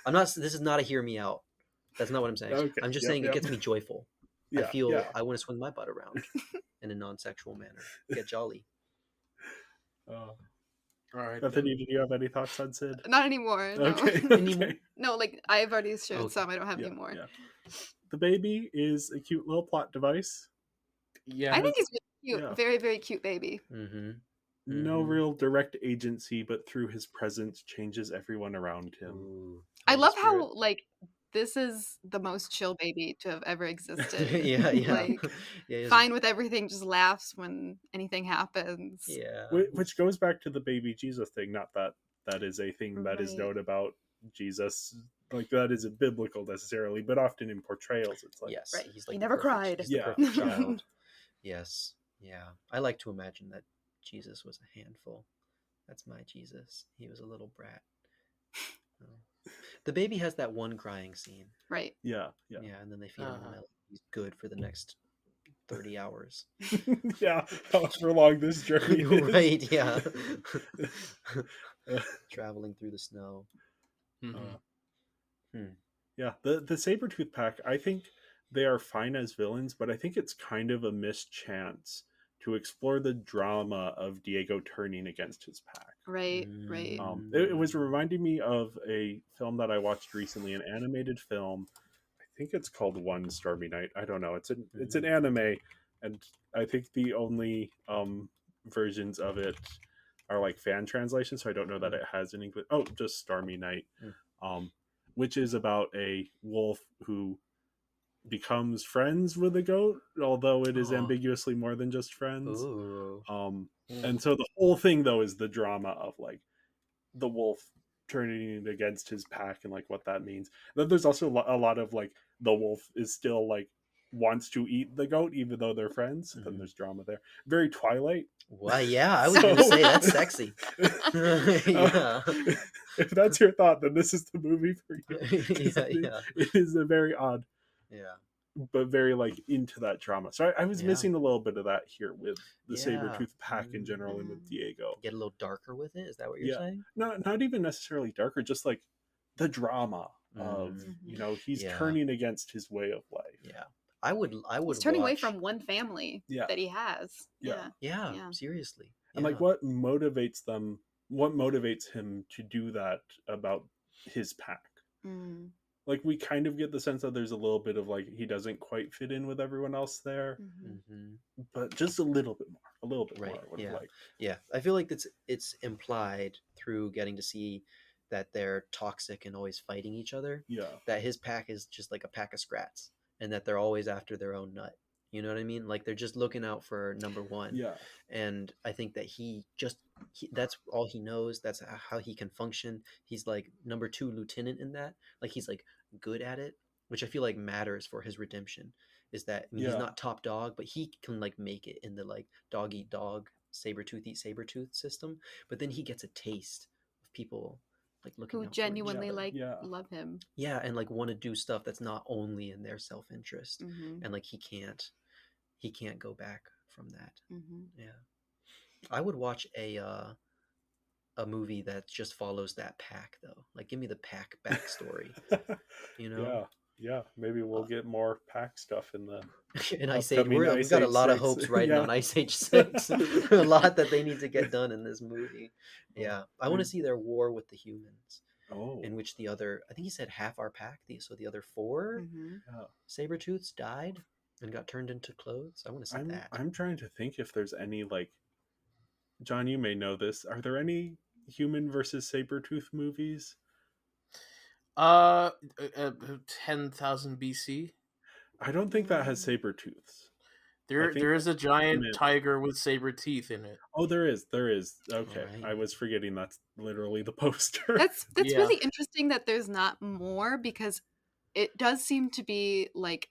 This is not a hear me out. That's not what I'm saying. Okay. I'm just saying it gets me joyful. Yeah, I feel I want to swing my butt around in a non-sexual manner. Get jolly. All right. Bethany, did you have any thoughts on Sid? Not anymore. No. Okay. No, like I've already shared some. I don't have any more. Yeah. The baby is a cute little plot device. Yeah. I think he's really cute. Yeah. Very, very cute baby. Mm-hmm. No real direct agency, but through his presence changes everyone around him. Ooh, I love spirit. how like this is the most chill baby to have ever existed. yeah. Like fine with everything, just laughs when anything happens. Yeah. Which goes back to the baby Jesus thing. Not that is a thing that is known about Jesus. Like that isn't biblical necessarily, but often in portrayals, it's like yes, right. He's like he never cried. He's the perfect child. Yes, yeah. I like to imagine that Jesus was a handful. That's my Jesus. He was a little brat. The baby has that one crying scene. Right. Yeah, and then they feed him the milk. He's good for the next 30 hours. Yeah, however long this journey is. Right, yeah. Traveling through the snow. Yeah, the Sabertooth Pack, I think they are fine as villains, but I think it's kind of a missed chance to explore the drama of Diego turning against his pack. Right. It was reminding me of a film that I watched recently, an animated film. I think it's called One Stormy Night. I don't know. It's an anime, and I think the only versions of it are like fan translations, so I don't know that it has an English. Oh, just Stormy Night, which is about a wolf who becomes friends with a goat, although it is ambiguously more than just friends. And so the whole thing though is the drama of like the wolf turning against his pack and like what that means. Then there's also a lot of like the wolf is still like wants to eat the goat even though they're friends. Then there's drama there. Very Twilight. Well, yeah, I was gonna say that's sexy. Yeah. If that's your thought, then this is the movie for you. Yeah. It is a very odd, but very like into that drama. So I was missing a little bit of that here with the Sabertooth Pack in general and with Diego. Get a little darker with it. Is that what you're saying? Not even necessarily darker, just like the drama of he's turning against his way of life. Yeah. I would He's turning away watch- from one family that he has. Yeah. Yeah, seriously. And like, what motivates them? What motivates him to do that about his pack? Mm. Like, we kind of get the sense that there's a little bit of like he doesn't quite fit in with everyone else there, but just a little bit more, more. I would have liked. Yeah, I feel like it's implied through getting to see that they're toxic and always fighting each other. Yeah, that his pack is just like a pack of scrats, and that they're always after their own nut. You know what I mean? Like they're just looking out for number one. Yeah. And I think that that's all he knows. That's how he can function. He's like number 2 lieutenant in that. Like he's like good at it, which I feel like matters for his redemption. Is that he's not top dog, but he can like make it in the like dog eat dog, saber-tooth eat saber-tooth system. But then he gets a taste of people like looking who out genuinely for each other. love him. Yeah, and like want to do stuff that's not only in their self-interest. And like he can't go back from that. Yeah, I would watch a movie that just follows that pack though. Like give me the pack backstory. You know? Yeah, maybe we'll get more pack stuff in the in Ice Age. We've got a lot of hopes riding on Ice Age 6. A lot that they need to get done in this movie. Yeah, I want to see their war with the humans. In which the other, I think he said half our pack, so the other 4 saber-tooths died and got turned into clothes. I want to see that. I'm trying to think if there's any, like, John, you may know this. Are there any human versus saber-tooth movies? 10,000 BC. I don't think that has saber-tooths. There is a giant tiger with saber teeth in it. Oh, there is. Okay, right. I was forgetting that's literally the poster. That's really interesting that there's not more, because it does seem to be like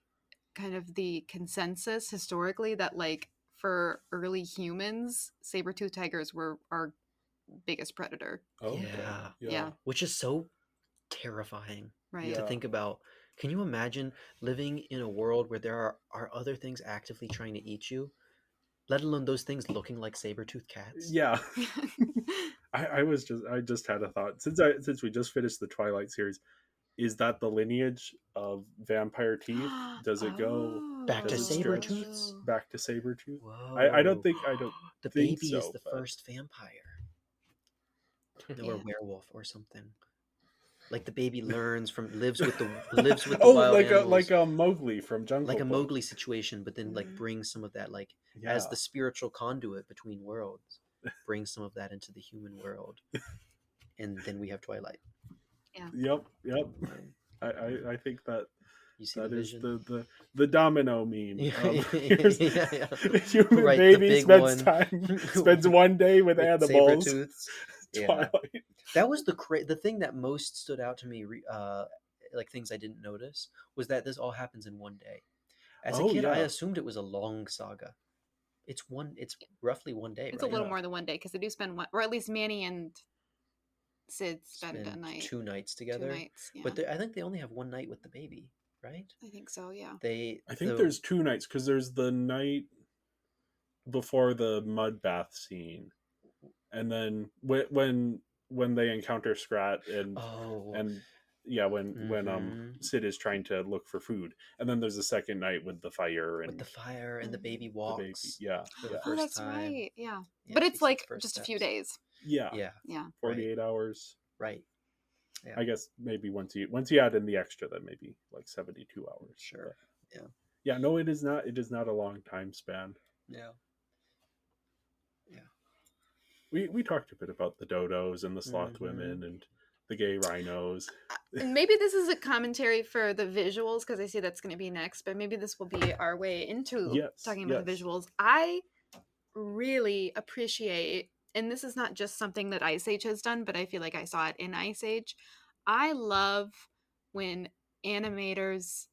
kind of the consensus historically that like for early humans, saber-toothed tigers were our biggest predator. Oh, yeah. Which is so terrifying to think about. Can you imagine living in a world where there are other things actively trying to eat you, let alone those things looking like saber-toothed cats? Yeah. I just had a thought. Since we just finished the Twilight series, is that the lineage of vampire teeth? Does it go back to saber-tooths? Back to saber-tooth? I don't think the think baby so, is the first vampire. Or werewolf or something. Like the baby lives with the wild animals. like a Mowgli from Jungle Like a Book. Mowgli situation, but then like brings some of that, like as the spiritual conduit between worlds, brings some of that into the human world, and then we have Twilight. Yep. I think that you see that the is vision? the domino meme. Human Right, baby spends one day with animals. Saber-tooths. Twilight. That was the thing that most stood out to me. Like things I didn't notice was that this all happens in one day. As a kid, I assumed it was a long saga. It's roughly one day. It's a little more than one day, because they do spend one, or at least Manny and Sid spend a night. 2 nights together. 2 nights, yeah. But I think they only have one night with the baby, right? I think so, yeah. I think there's 2 nights, because there's the night before the mud bath scene, and then when they encounter Scrat and when Sid is trying to look for food, and then there's the second night with the fire and the baby walks. The baby, oh, that's time. Right. Yeah, but it's like just a few days. Yeah. 48 hours. Right. Yeah. I guess maybe once you add in the extra, then maybe like 72 hours. Sure. But yeah. No, it is not. It is not a long time span. Yeah. We talked a bit about the dodos and the sloth women and the gay rhinos. And maybe this is a commentary for the visuals, because I see that's going to be next, but maybe this will be our way into talking about the visuals. I really appreciate, and this is not just something that Ice Age has done, but I feel like I saw it in Ice Age. I love when animators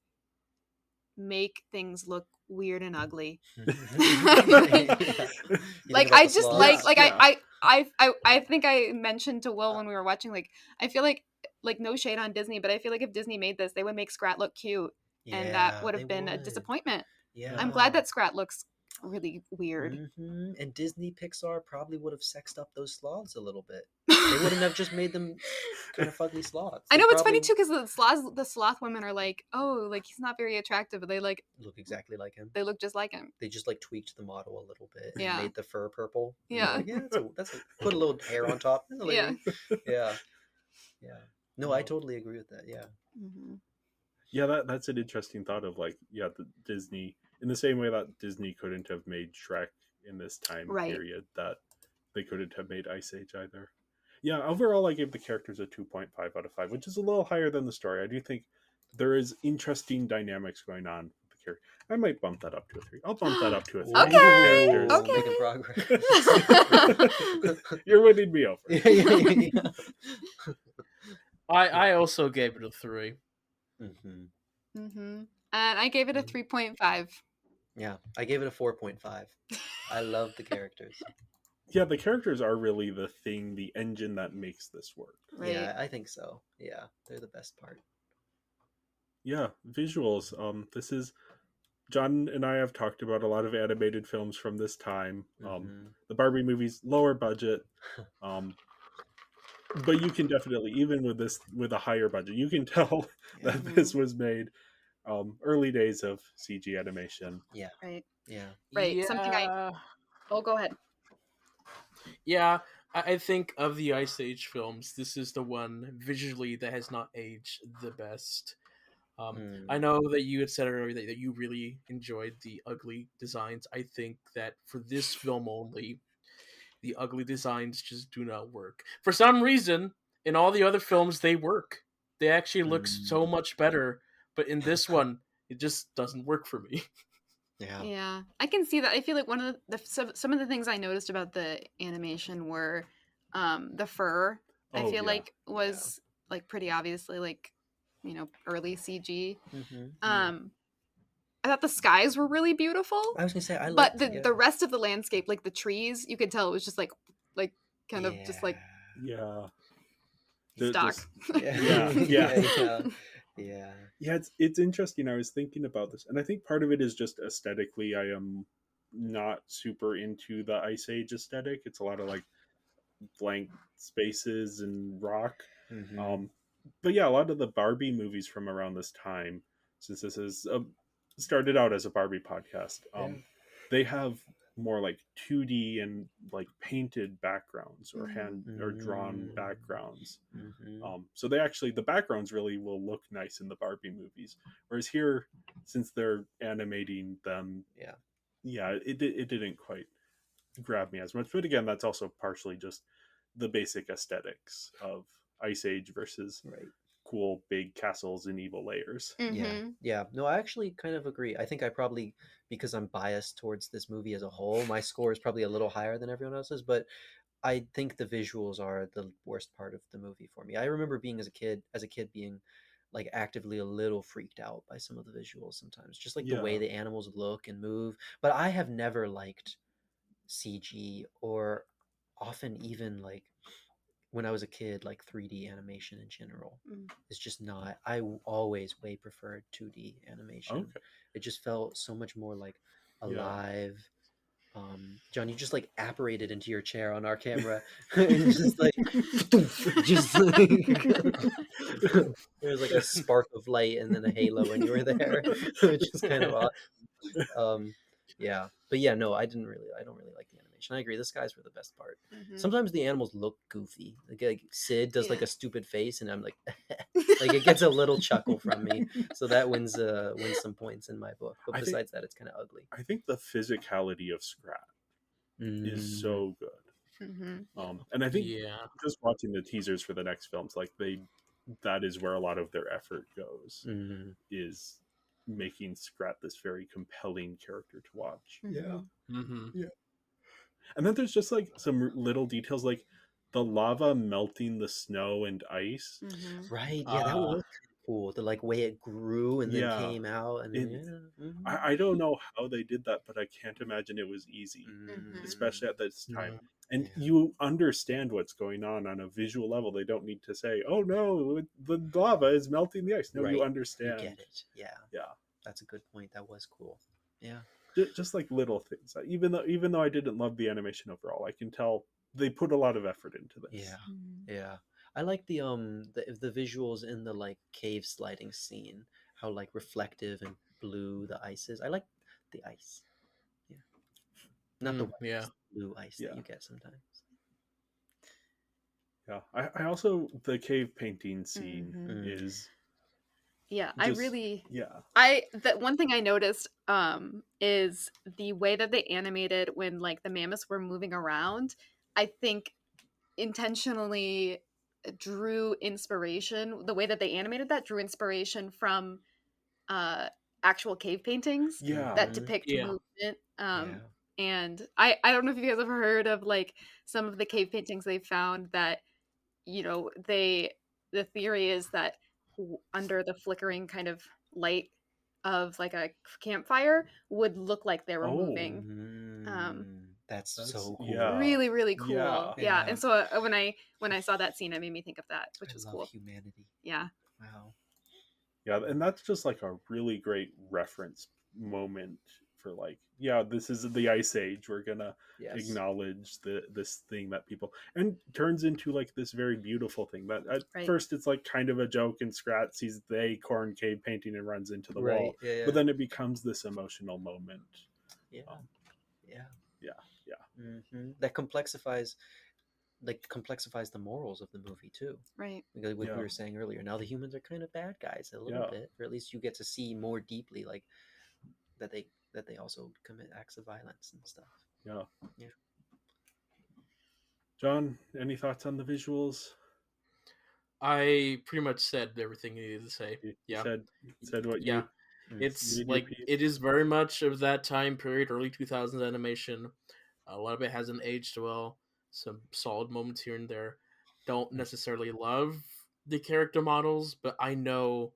make things look weird and ugly. I think I mentioned to Will when we were watching, like, I feel like no shade on Disney, but I feel like if Disney made this, they would make Scrat look cute, and that would have been a disappointment. I'm glad that Scrat looks really weird. And Disney Pixar probably would have sexed up those sloths a little bit. They wouldn't have just made them kind of fugly sloths. I They know it's probably funny too because the sloth women are like, oh, like he's not very attractive, but they like look exactly like him. they look just like him. They just like tweaked the model a little bit and Yeah. made the fur purple. And Yeah. like, yeah, that's a put a little hair on top. That's a Yeah. lady. Yeah. Yeah. No, I totally agree with that. Yeah. Mm-hmm. Yeah, that's an interesting thought of like, yeah, the Disney, in the same way that Disney couldn't have made Shrek in this time Right. period, that they couldn't have made Ice Age either. Yeah, overall I gave the characters a 2.5 out of 5, which is a little higher than the story. I do think there is interesting dynamics going on with the character. I might bump that up to a 3. I'll bump that up to a 3. Okay. Characters. Making progress. You're winning me over. Yeah. I also gave it a 3. And I gave it a 3.5. Yeah, I gave it a 4.5. I love the characters. Yeah, the characters are really the thing, the engine that makes this work. Right. Yeah, I think so. Yeah, they're the best part. Yeah, visuals. This is John and I have talked about a lot of animated films from this time. The Barbie movies, lower budget, but you can definitely, even with this, with a higher budget, you can tell that this was made early days of CG animation. Yeah. Right. Yeah. Right. Yeah. Something Oh, go ahead. Yeah, I think of the Ice Age films, this is the one visually that has not aged the best. I know that you had said earlier that you really enjoyed the ugly designs. I think that for this film only, the ugly designs just do not work. For some reason, in all the other films, they work. They actually look so much better, but in this one, it just doesn't work for me. Yeah, I can see that. I feel like one of some of the things I noticed about the animation were the fur. I feel like was like pretty obviously like, you know, early CG. I thought the skies were really beautiful. I was gonna say but the rest of the landscape, like the trees, you could tell it was just like kind of just like stock. Yeah, it's interesting. I was thinking about this, and I think part of it is just aesthetically. I am not super into the Ice Age aesthetic. It's a lot of like blank spaces and rock. But yeah, a lot of the Barbie movies from around this time, since this is started out as a Barbie podcast, they have more like 2D and like painted backgrounds or hand or drawn backgrounds. So they actually, the backgrounds really will look nice in the Barbie movies. Whereas here, since they're animating them, it didn't quite grab me as much. But again, that's also partially just the basic aesthetics of Ice Age versus cool big castles and evil layers. No, I actually kind of agree. I think I probably, because I'm biased towards this movie as a whole, my score is probably a little higher than everyone else's, but I think the visuals are the worst part of the movie for me. I remember being as a kid being like actively a little freaked out by some of the visuals sometimes, just like the way the animals look and move. But I have never liked CG, or often even like when I was a kid, like 3D animation in general. It's just not. I always way preferred 2D animation. It just felt so much more like alive. John, you just like apparated into your chair on our camera, and just like there was like a spark of light and then a halo when you were there, which is kind of awesome. But yeah, no, I don't really like the animation. I agree, the skies were the best part. Sometimes the animals look goofy, like Sid does like a stupid face, and I'm like like it gets a little chuckle from me, so that wins some points in my book. But besides that, it's kind of ugly. I think the physicality of Scrat is so good. And I think just watching the teasers for the next films, like that is where a lot of their effort goes, is making Scrat this very compelling character to watch. And then there's just like some little details, like the lava melting the snow and ice. Right. Yeah, that was cool. The like way it grew and then came out, and I don't know how they did that, but I can't imagine it was easy, especially at this time. And you understand what's going on a visual level. They don't need to say, "Oh no, the lava is melting the ice." No, you understand. You get it. Yeah. That's a good point. That was cool. Yeah. just like little things. Even though I didn't love the animation overall, I can tell they put a lot of effort into this. Yeah, Mhm. yeah. I like the visuals in the like cave sliding scene. How like reflective and blue the ice is. I like the ice. Yeah, not the white Yeah. ice, the blue ice Yeah. that you get sometimes. Yeah, I also the cave painting scene Mhm. is Yeah, just yeah. the one thing I noticed is the way that they animated when like the mammoths were moving around. I think intentionally drew inspiration. The way that they animated that drew inspiration from uh actual cave paintings Yeah. that Mhm. depict Yeah. movement. Yeah. And I don't know if you guys have heard of like some of the cave paintings they found that the theory is that under the flickering kind of light of like a campfire would look like they were Oh, moving. That's that's so cool. yeah. Really, really cool. Yeah. Yeah. Yeah. And so when I saw that scene, it made me think of that, which I was love cool. humanity. Yeah. Wow. Yeah, and that's just like a really great reference moment for like, yeah, this is the Ice Age. We're gonna Yes. acknowledge this thing that people and turns into like this very beautiful thing. That at Right. first it's like kind of a joke, and Scrat sees the acorn cave painting and runs into the Right. wall. Yeah. Yeah. But then it becomes this emotional moment. Yeah. Um, Yeah. yeah. That complexifies the morals of the movie too. Right. Like what Yeah. we were saying earlier. Now the humans are kind of bad guys a little Yeah. bit, or at least you get to see more deeply, like that they also commit acts of violence and stuff. Yeah. Yeah. John, any thoughts on the visuals? I pretty much said everything you needed to say. You Yeah. said what Yeah. Mm. It's made your like piece. it is very much of that time period, early 2000s animation. A lot of it hasn't aged well. Some solid moments here and there. Don't necessarily love the character models, but I know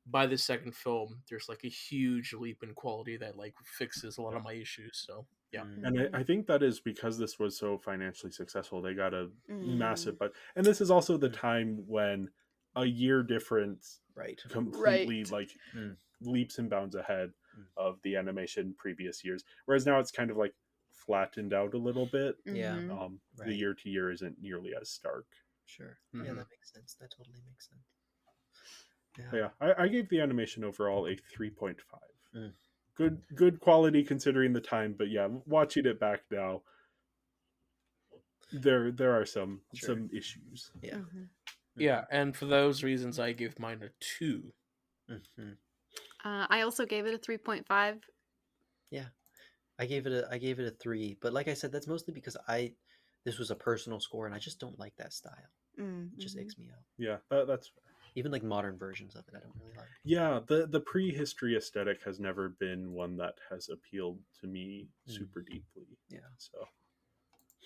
by the second film there's like a huge leap in quality that like fixes a lot of my issues. So yeah. And I think that is because this was so financially successful. They got a Mhm. massive budget, and this is also the time when a year difference Right. completely Right. like Mm. leaps and bounds ahead Mm. of the animation previous years. Whereas now it's kind of like flattened out a little bit. Yeah. Mhm. The Right. year to year isn't nearly as stark. Sure. Yeah, Mhm. that makes sense. That totally makes sense. Yeah. But yeah, I gave the animation overall a 3.5. Mm. Good quality considering the time, but yeah, watching it back now, there are some issues. Yeah. Mhm. Yeah, and for those reasons I give mine a 2. Mm-hmm. I also gave it a 3.5. Yeah. I gave it a 3, but like I said, that's mostly because this was a personal score and I just don't like that style. It just icks me out. Yeah, that's fair. Even like modern versions of it, I don't really like. Yeah, the prehistory aesthetic has never been one that has appealed to me super deeply. Yeah. So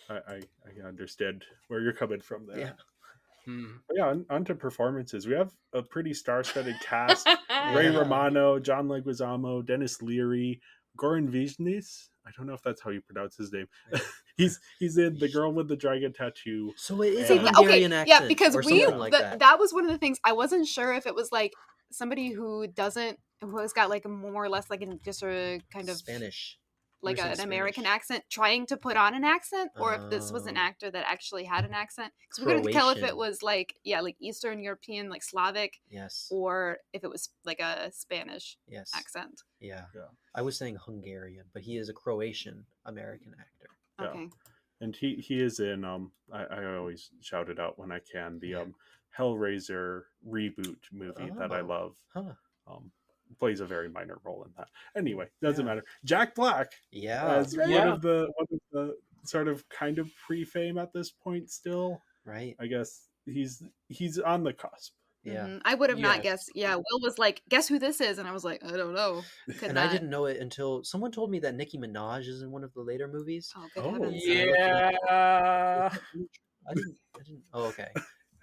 I understand where you're coming from there. Yeah. But yeah, on to performances. We have a pretty star-studded cast. Ray Yeah. Romano, John Leguizamo, Dennis Leary, Goran Viznis. I don't know if that's how you pronounce his name. he's in The Girl with the Dragon Tattoo. So it is See, a Hungarian okay, accent, yeah, because or something like that. that was one of the things I wasn't sure if it was like somebody who has got like a more or less like just a kind of Spanish. like You were an saying American Spanish. accent trying to put on an accent, or if this was an Oh. actor that actually had an accent. Because we couldn't tell if it Croatian. was like Eastern European, like Slavic, Yes. or if it was like a Spanish Yes. accent. Yeah. Yeah. I was saying Hungarian, but he is a Croatian American actor. Yeah. Okay. And he is in I always shout it out when I can, the Hellraiser reboot movie that I Oh. love. Huh. Plays a very minor role in that. Anyway, doesn't matter. Jack Black Yeah. as Right. one of the sort of kind of pre-fame at this point still. Right. I guess he's on the cusp. Yeah. Mhm. I would have not Yes. guessed. Yeah, Will was like, "Guess who this is?" And I was like, "I don't know." Could And not. I didn't know it until someone told me that Nicki Minaj is in one of the later movies. Oh, good Oh. heavens! Yeah. I didn't. Oh, okay.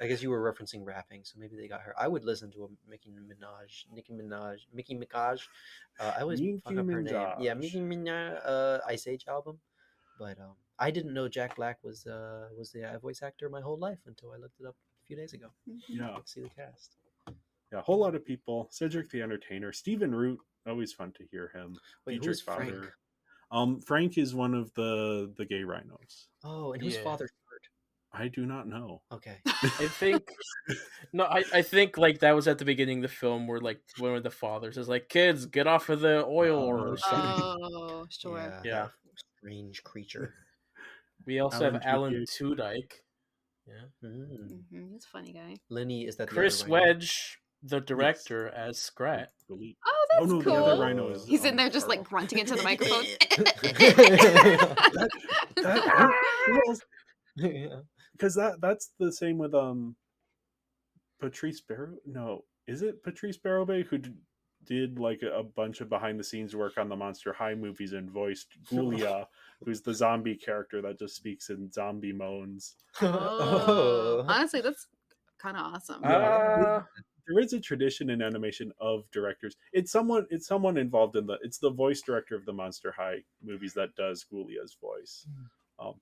I guess you were referencing rapping, so maybe they got her. I would listen to a Nicki Minaj. I always Nicki fuck up her name. Minaj. Yeah, Nicki Minaj. Ice Age album. But I didn't know Jack Black was the voice actor my whole life until I looked it up a few days ago. Yeah. To see the cast. Yeah, a whole lot of people. Cedric the Entertainer, Stephen Root, always fun to hear him. Wait, Dietrich who's Bader. Frank? Frank is one of the gay rhinos. Oh, and whose Yeah. father's hurt? I do not know. Okay. I think no, I think like that was at the beginning of the film where like one of the fathers is like, "Kids, get off of the oil or something." Oh, sure. Yeah. That strange creature. We also Alan have Alan Tudyk. Tudyk. Yeah. Mm. He's a funny guy. Lenny, is that Chris the other rhino? Wedge, the director, as Scrat. Oh, that's no, cool. the other rhino is. He's in there just like grunting into the microphone. Because that's the same with Patrice Barrow. No, is it Patrice Barrowbay who did like a bunch of behind the scenes work on the Monster High movies and voiced Ghoulia, who's the zombie character that just speaks in zombie moans. Oh. Honestly, that's kind of awesome. There is a tradition in animation of directors. It's someone involved in it's the voice director of the Monster High movies that does Ghoulia's voice.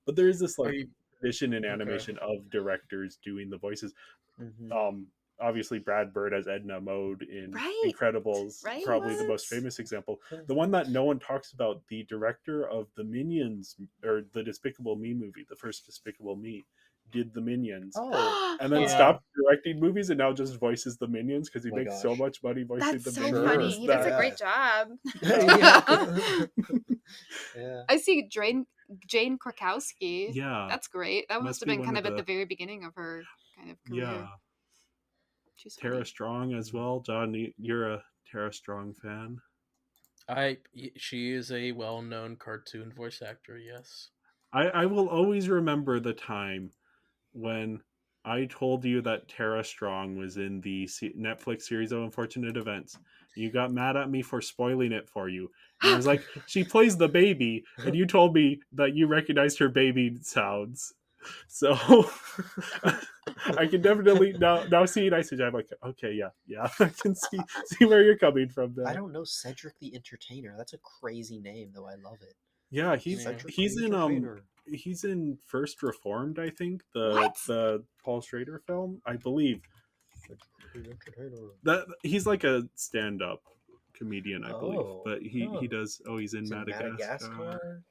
But there is this like tradition in animation of directors doing the voices. Obviously Brad Bird as Edna Mode in Incredibles, probably the most famous example. The one that no one talks about, the director of the Minions or the Despicable Me movie, the first Despicable Me, did the Minions and then stopped directing movies and now just voices the Minions because he makes so much money voicing the Minions. That's so funny. He does a great job. I see Jane Krakowski. Yeah, that's great. That must have been kind of at the very beginning of her kind of career. Yeah. Tara Strong as well. John, you're a Tara Strong fan. She is a well-known cartoon voice actor. Yes, I will always remember the time when I told you that Tara Strong was in the Netflix series of Unfortunate Events. You got mad at me for spoiling it for you. And I was like, she plays the baby, and you told me that you recognized her baby sounds. So I can definitely now see Ice Age. I'm like, okay, yeah, I can see where you're coming from there. I don't know Cedric the Entertainer. That's a crazy name, though. I love it. Yeah, he's in First Reformed, I think, the Paul Schrader film, I believe. That he's like a stand-up comedian, I believe, but he does. Oh, he's in Madagascar.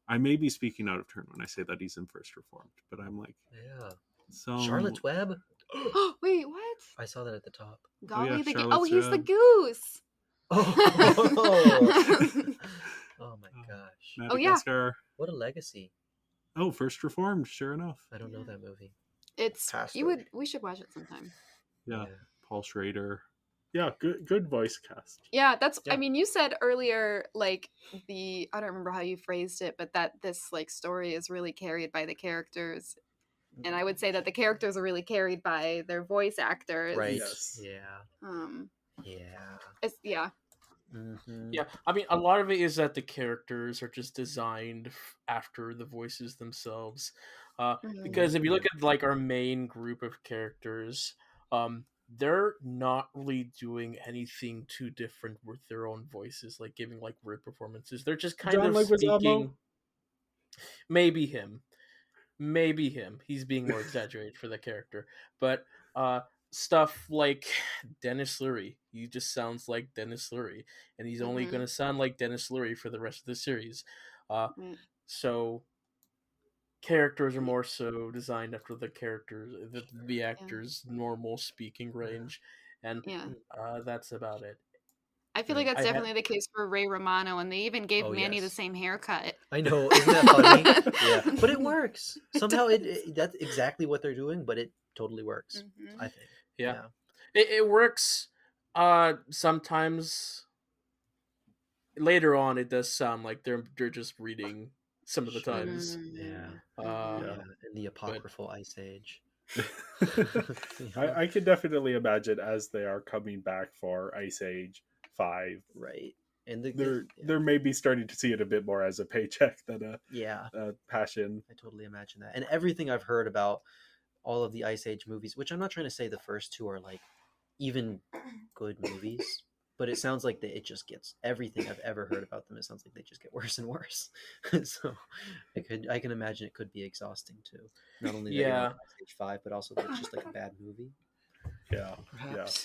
I may be speaking out of turn when I say that he's in First Reformed, but I'm like, so Charlotte's Web. Wait, what? I saw that at the top. Golly, he's the goose. Oh my gosh. Madagascar. What a legacy. Oh, First Reformed, sure enough. I don't know that movie. We should watch it sometime. Yeah. Paul Schrader. Yeah, good voice cast. Yeah, I mean, you said earlier, like, I don't remember how you phrased it, but that this, like, story is really carried by the characters. And I would say that the characters are really carried by their voice actors. Right. Yes. Yeah. Yeah, I mean, a lot of it is that the characters are just designed after the voices themselves. Because if you look at, like, our main group of characters, they're not really doing anything too different with their own voices, like giving like weird performances. They're just kind of speaking. Maybe him. He's being more exaggerated for the character, but stuff like Dennis Leary, he just sounds like Dennis Leary, and he's only going to sound like Dennis Leary for the rest of the series. So characters are more so designed after the characters, the actors' normal speaking range, and that's about it. I feel like that's definitely the case for Ray Romano, and they even gave Manny the same haircut. I know, isn't that funny? Yeah, but it works somehow. That's exactly what they're doing, but it totally works. I think. Yeah. It works. Sometimes later on, it does sound like they're just reading. Some of the times, in the apocryphal Ice Age. I can definitely imagine as they are coming back for Ice Age 5, right? And they're maybe starting to see it a bit more as a paycheck than a passion. I totally imagine that. And everything I've heard about all of the Ice Age movies, which I'm not trying to say the first two are like even good movies. But it sounds like it just gets everything I've ever heard about them. It sounds like they just get worse and worse. So I can imagine it could be exhausting too. Not only Stage 5, but also it's just like a bad movie.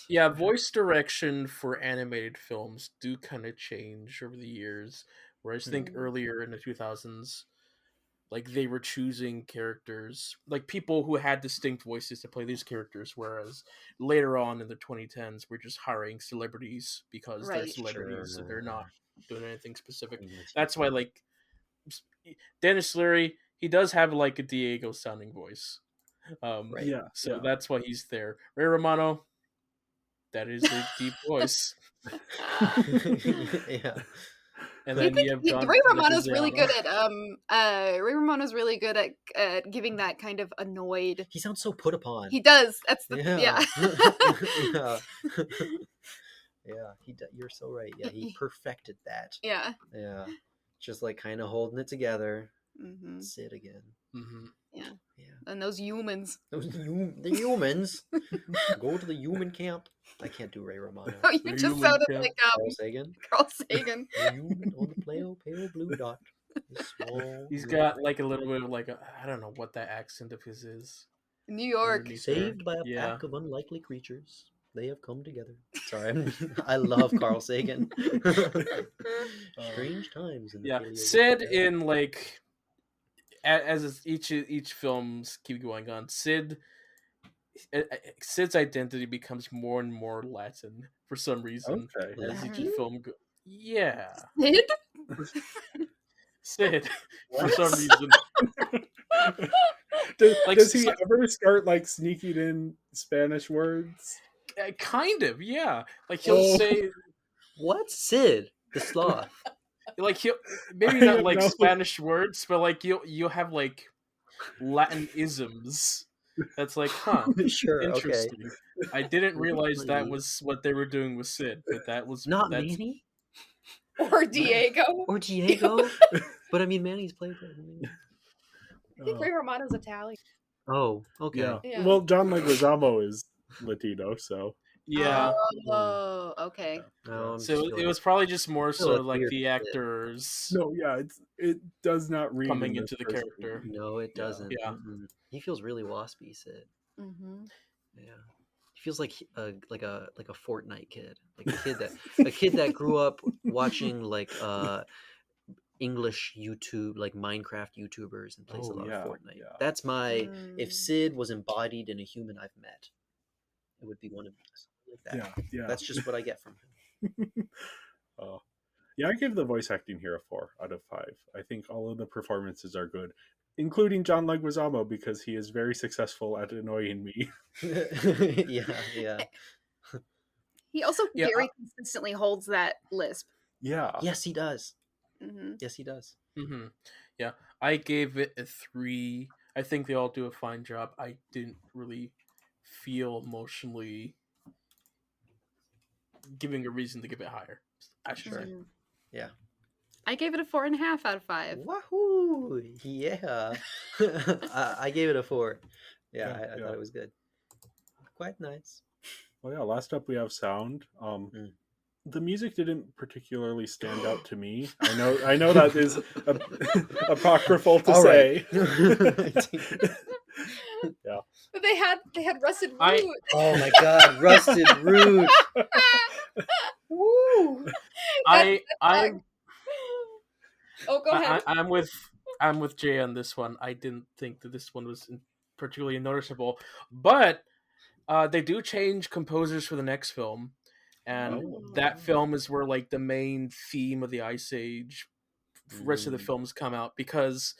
Yeah. Voice direction for animated films do kind of change over the years. Whereas I think earlier in the 2000s, like they were choosing characters, like people who had distinct voices to play these characters, whereas later on in the 2010s, we're just hiring celebrities because they're Right. celebrities and they're not doing anything specific. I'm with you. That's why, like, Dennis Leary, he does have like a Diego sounding voice. Right. Yeah. So yeah. that's why he's there. Ray Romano, that is a deep voice. Yeah. And then you have John Ray Romano's really good Leguizamo. at Ray Romano's really good at giving that kind of annoyed. He sounds so put upon. He does. That's the Yeah. yeah. Yeah. You're so right. Yeah, he perfected that. Yeah. Yeah. Just like kind of holding it together. Mm-hmm. Sid again. Mm-hmm. Yeah. Yeah. And those humans. The humans. Go to the human camp. I can't do Ray Romano. Oh, you The just human sounded camp. like Carl Sagan. Carl Sagan. The human on the pale blue dot. The small He's blue got dot. like a little bit of like I don't know what that accent of his is. New York. Underneath there. Saved by a Yeah. pack of unlikely creatures. They have come together. Sorry, I love Carl Sagan. Strange times in the Yeah, Paleolithic Sid era. in like as each films keep going on, Sid's identity becomes more and more Latin for some reason. Okay. As each Latin? film yeah, Sid? Sid for What? some reason. Like, Does he ever start like sneaking in Spanish words? Kind of, yeah. Like he'll Oh. say What? Sid the sloth. like he'll maybe I not don't like know. Spanish words, but like you'll have like Latin isms. That's like, huh, Sure. Okay. interesting. I didn't realize that Really? was what they were doing with Sid, but that's Manny Or Diego? or Diego. But I mean, Manny's played by Manny. I think Ray Romano's Italian. Oh, okay. Yeah. Yeah. Well, John Leguizamo is Latino, so yeah. Oh, okay. No, I'm So just it feeling- was probably just more feel so it's like weird the to say. actors no, yeah, it does not read coming in into this the person. character. No, it Yeah. doesn't. Yeah. Mm-mm. He feels really waspy, Sid. Mm-hmm. Yeah. He feels like a Fortnite kid, like a kid that grew up watching like English YouTube, like Minecraft YouTubers, and plays a Oh, lot yeah, of Fortnite. yeah. That's my. If Mm. Sid was embodied in a human I've met, it would be one of these. Like that. Yeah, yeah. That's just what I get from him. Oh. Yeah, I give the voice acting here a 4 out of 5. I think all of the performances are good, including John Leguizamo, because he is very successful at annoying me. Yeah. He also Yeah, very consistently holds that lisp. Yeah. Yes, he does. Mm-hmm. Yes, he does. Mm-hmm. Yeah, I gave it a 3. I think they all do a fine job. I didn't really feel emotionally giving a reason to give it higher. I should say. Mhm. Yeah. I gave it a 4.5 out of 5. Wahoo! Yeah. I gave it a 4. Yeah, Yeah, I yeah. thought it was good. Quite nice. Well, yeah, last up we have sound. The music didn't particularly stand out to me. I know that is apocryphal to All say. right. Yeah. But they had Rusted Root. Oh my god, Rusted Root. Woo! I'm Oh, go ahead. I'm with Jay on this one. I didn't think that this one was particularly noticeable, but they do change composers for the next film, and that film is where like the main theme of the Ice Age, rest of the films come out, because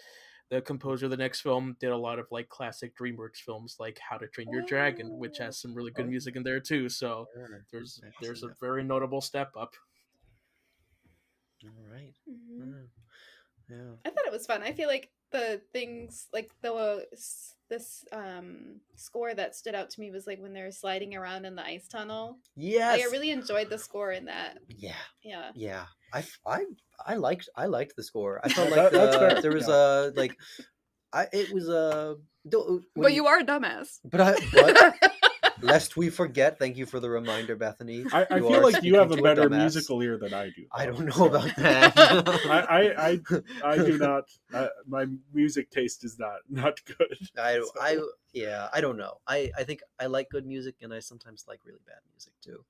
the composer of the next film did a lot of like classic DreamWorks films, like How to Train Your Dragon, which has some really good music in there too. So there's a very notable step up. All right. Mhm. Yeah. I thought it was fun. I feel like the things like this score that stood out to me was like when they were sliding around in the ice tunnel. Yes. Like, I really enjoyed the score in that. Yeah. Yeah. Yeah. I liked the score. I felt Yeah, like that's fair. there was Yeah. it was But you are a dumbass. but lest we forget, thank you for the reminder, Bethany. I You feel are like you have a speaking to better dumbass. musical ear than I do. I don't know So, about that. I do not. My music taste is not good. I don't know. I think I like good music, and I sometimes like really bad music too.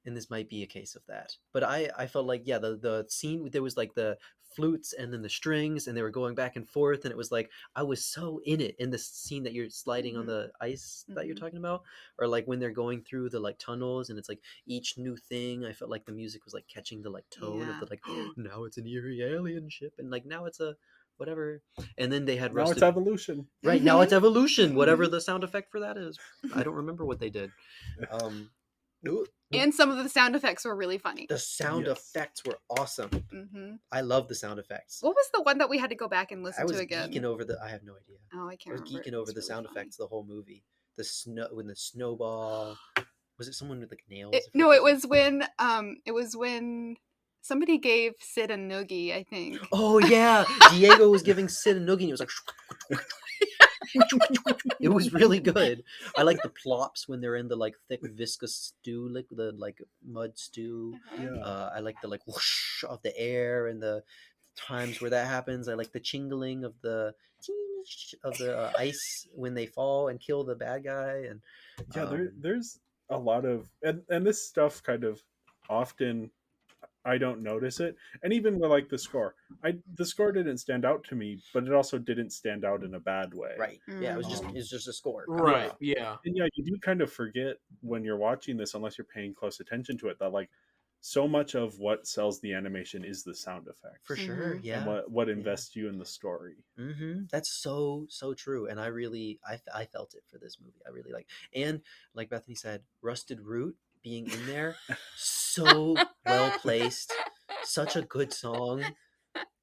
And this might be a case of that. But I felt like, yeah, the scene, there was like the flutes and then the strings, and they were going back and forth, and it was like I was so in it in the scene that you're sliding on the ice that you're talking about, or like when they're going through the like tunnels, and it's like each new thing. I felt like the music was like catching the like tone of the like now it's an eerie alien ship, and like now it's a whatever, and then they had now it's evolution. Right, now it's evolution, whatever the sound effect for that is. I don't remember what they did. And some of the sound effects were really funny. The sound effects were awesome. I love the sound effects. What was the one that we had to go back and listen to again? Geeking over the. I have no idea. Oh, I can't remember. I was geeking over the sound effects the whole movie. The snow, when the snowball. Was it someone with like nails? No, it was when somebody gave Sid a noogie, I think. Oh yeah, Diego was giving Sid a noogie, and it was like. It was really good. I like the plops when they're in the like thick viscous stew, like the like mud stew. I like the like whoosh of the air and the times where that happens. I like the chingling of the ice when they fall and kill the bad guy. And there's a lot of and this stuff kind of often I don't notice it. And even with like the score, the score didn't stand out to me, but it also didn't stand out in a bad way. Right. Yeah, it was just a score. Right. Yeah. And yeah, you do kind of forget when you're watching this, unless you're paying close attention to it, that like so much of what sells the animation is the sound effects. For sure. Yeah. And what invests you in the story. That's so true. And I felt it for this movie. I really and like Bethany said, Rusted Root being in there, so well placed, such a good song,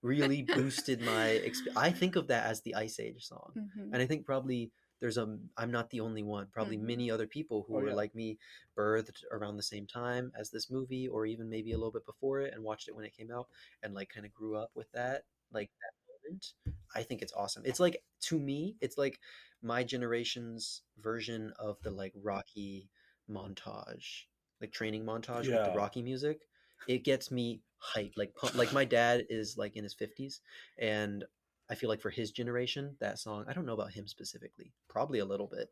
really boosted my I think of that as the Ice Age song. And I think probably I'm not the only one, probably many other people who were like me, birthed around the same time as this movie, or even maybe a little bit before it, and watched it when it came out, and like kind of grew up with that moment. I think it's awesome. It's like, to me, it's like my generation's version of the like Rocky montage, like training montage with the Rocky music. It gets me hyped, like pumped. Like my dad is like in his 50s, and I feel like for his generation, that song, I don't know about him specifically, probably a little bit.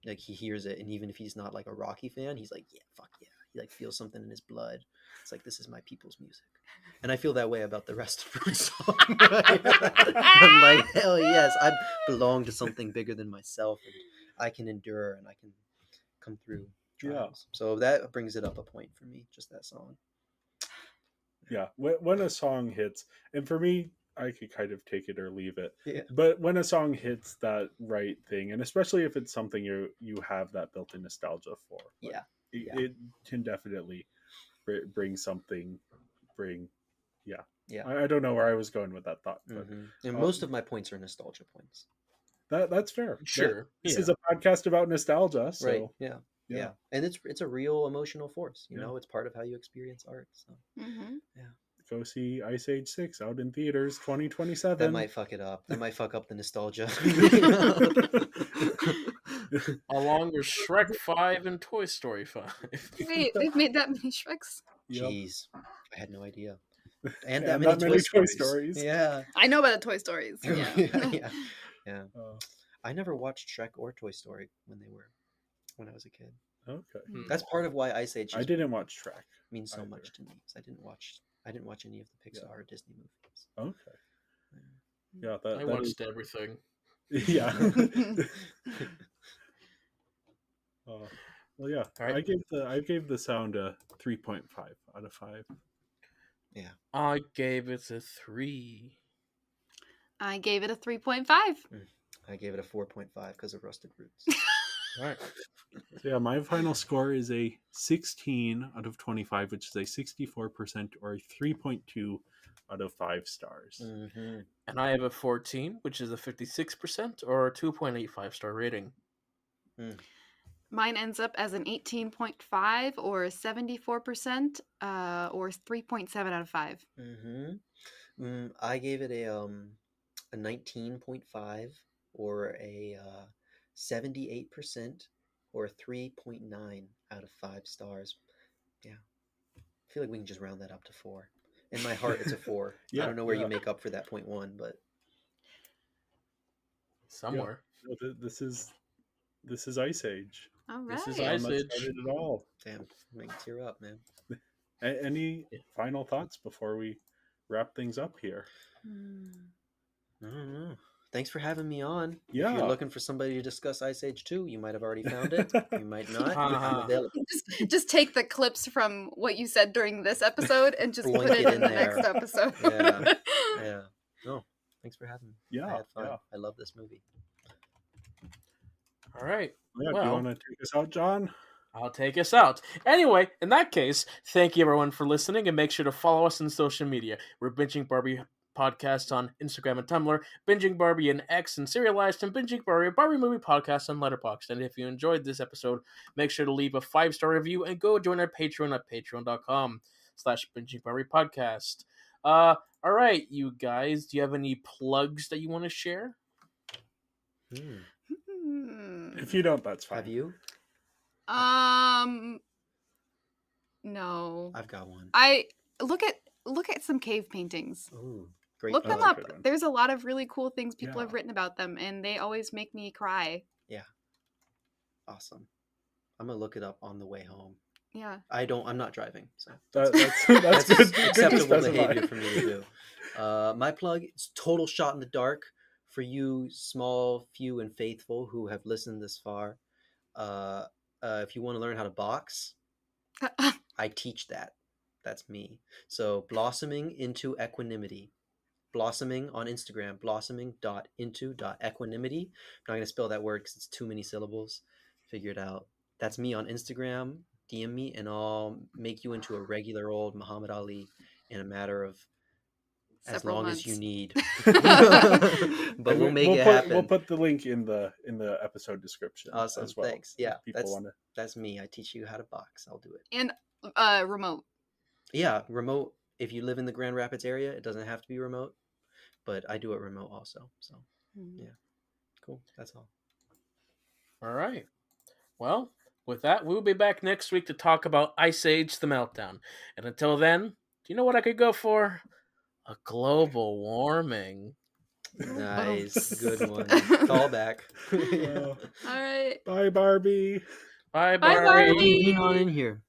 Like he hears it, and even if he's not like a Rocky fan, he's like, yeah, fuck yeah. He like feels something in his blood. It's like, this is my people's music. And I feel that way about the rest of the song. I'm like, hell yes, I belong to something bigger than myself, and I can endure, and I can come through trials. So that brings it up a point for me, just that song. Yeah, when a song hits, and for me, I could kind of take it or leave it. But when a song hits that right thing, and especially if it's something you have that built-in nostalgia for, it can definitely bring something. I don't know where I was going with that thought, but and most of my points are nostalgia points. That's fair. Sure. This is a podcast about nostalgia, so right. Yeah. And it's a real emotional force. You know, it's part of how you experience art. So go see Ice Age 6 out in theaters 2027. That might fuck it up. That might fuck up the nostalgia. Along with Shrek 5 and Toy Story 5. Wait, they've made that many Shreks? Jeez. I had no idea. And that many Toy Stories. Yeah. I know about the Toy Stories. Yeah. I never watched Shrek or Toy Story when I was a kid. Okay. That's part of why Ice Age I didn't watch Shrek. Means so much to me. I didn't watch any of the Pixar or Disney movies. Okay. Yeah, I watched everything. Yeah. Well, yeah. Right. I gave the sound a 3.5 out of 5. Yeah. I gave it a 3. I gave it a 3.5. I gave it a 4.5 because of Rusted Roots. All right. So yeah, my final score is a 16 out of 25, which is a 64% or a 3.2 out of 5 stars. And I have a 14, which is a 56% or a 2.85 star rating. Mine ends up as an 18.5 or 74% or 3.7 out of 5. I gave it a 19.5 or a 78% or 3.9 out of 5 stars. Yeah. I feel like we can just round that up to 4. In my heart, it's a 4. I don't know where you make up for that 0.1, but somewhere. Yeah. This is Ice Age. All right. This is Ice Age. At all. Damn, make me tear up, man. Any final thoughts before we wrap things up here. I don't know. Thanks for having me on. Yeah. If you're looking for somebody to discuss Ice Age 2, you might have already found it. You might not. I'm available. Just take the clips from what you said during this episode and just Blink put it it in in the there. next episode. Yeah. No, thanks for having me. Yeah. I had fun. Yeah. I love this movie. All right. Yeah, do you want to take us out, John? I'll take us out. Anyway, in that case, thank you everyone for listening, and make sure to follow us on social media. We're Binging Barbie Podcast on Instagram and Tumblr, Binging Barbie and X, and Serialized, and Binging Barbie Movie Podcast on Letterboxd. And if you enjoyed this episode, make sure to leave a 5-star review and go join our Patreon at patreon.com/Binging Barbie Podcast. All right, you guys, do you have any plugs that you want to share? If you don't, that's fine. Have you? No. I've got one. I look at some cave paintings. Ooh, great. Look them That's a up. good one. There's a lot of really cool things people Yeah. have written about them, and they always make me cry. Yeah. Awesome. I'm gonna look it up on the way home. Yeah. I'm not driving, so That's that's good. Good to acceptable specify. behavior for me to do. My plug is total shot in the dark for you small, few, and faithful who have listened this far. If you want to learn how to box, I teach that. That's me. So blossoming into equanimity. Blossoming on Instagram, blossoming.into.equanimity. I'm not going to spell that word because it's too many syllables. Figure it out. That's me on Instagram. DM me and I'll make you into a regular old Muhammad Ali in a matter of as long as you need. But we'll make it happen. We'll put the link in the episode description. Awesome. As well. Thanks. Yeah. People That's me. I teach you how to box. I'll do it. And remote. Yeah, remote. If you live in the Grand Rapids area, it doesn't have to be remote, but I do it remote also. So, yeah, cool. That's all. All right. Well, with that, we'll be back next week to talk about Ice Age: The Meltdown. And until then, do you know what I could go for? A global warming. Nice. Good one. Call back. All right. Bye, Barbie. Bye, Bye, Barbie. Barbie. Lean on in here.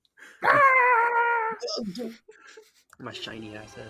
My shiny ass head.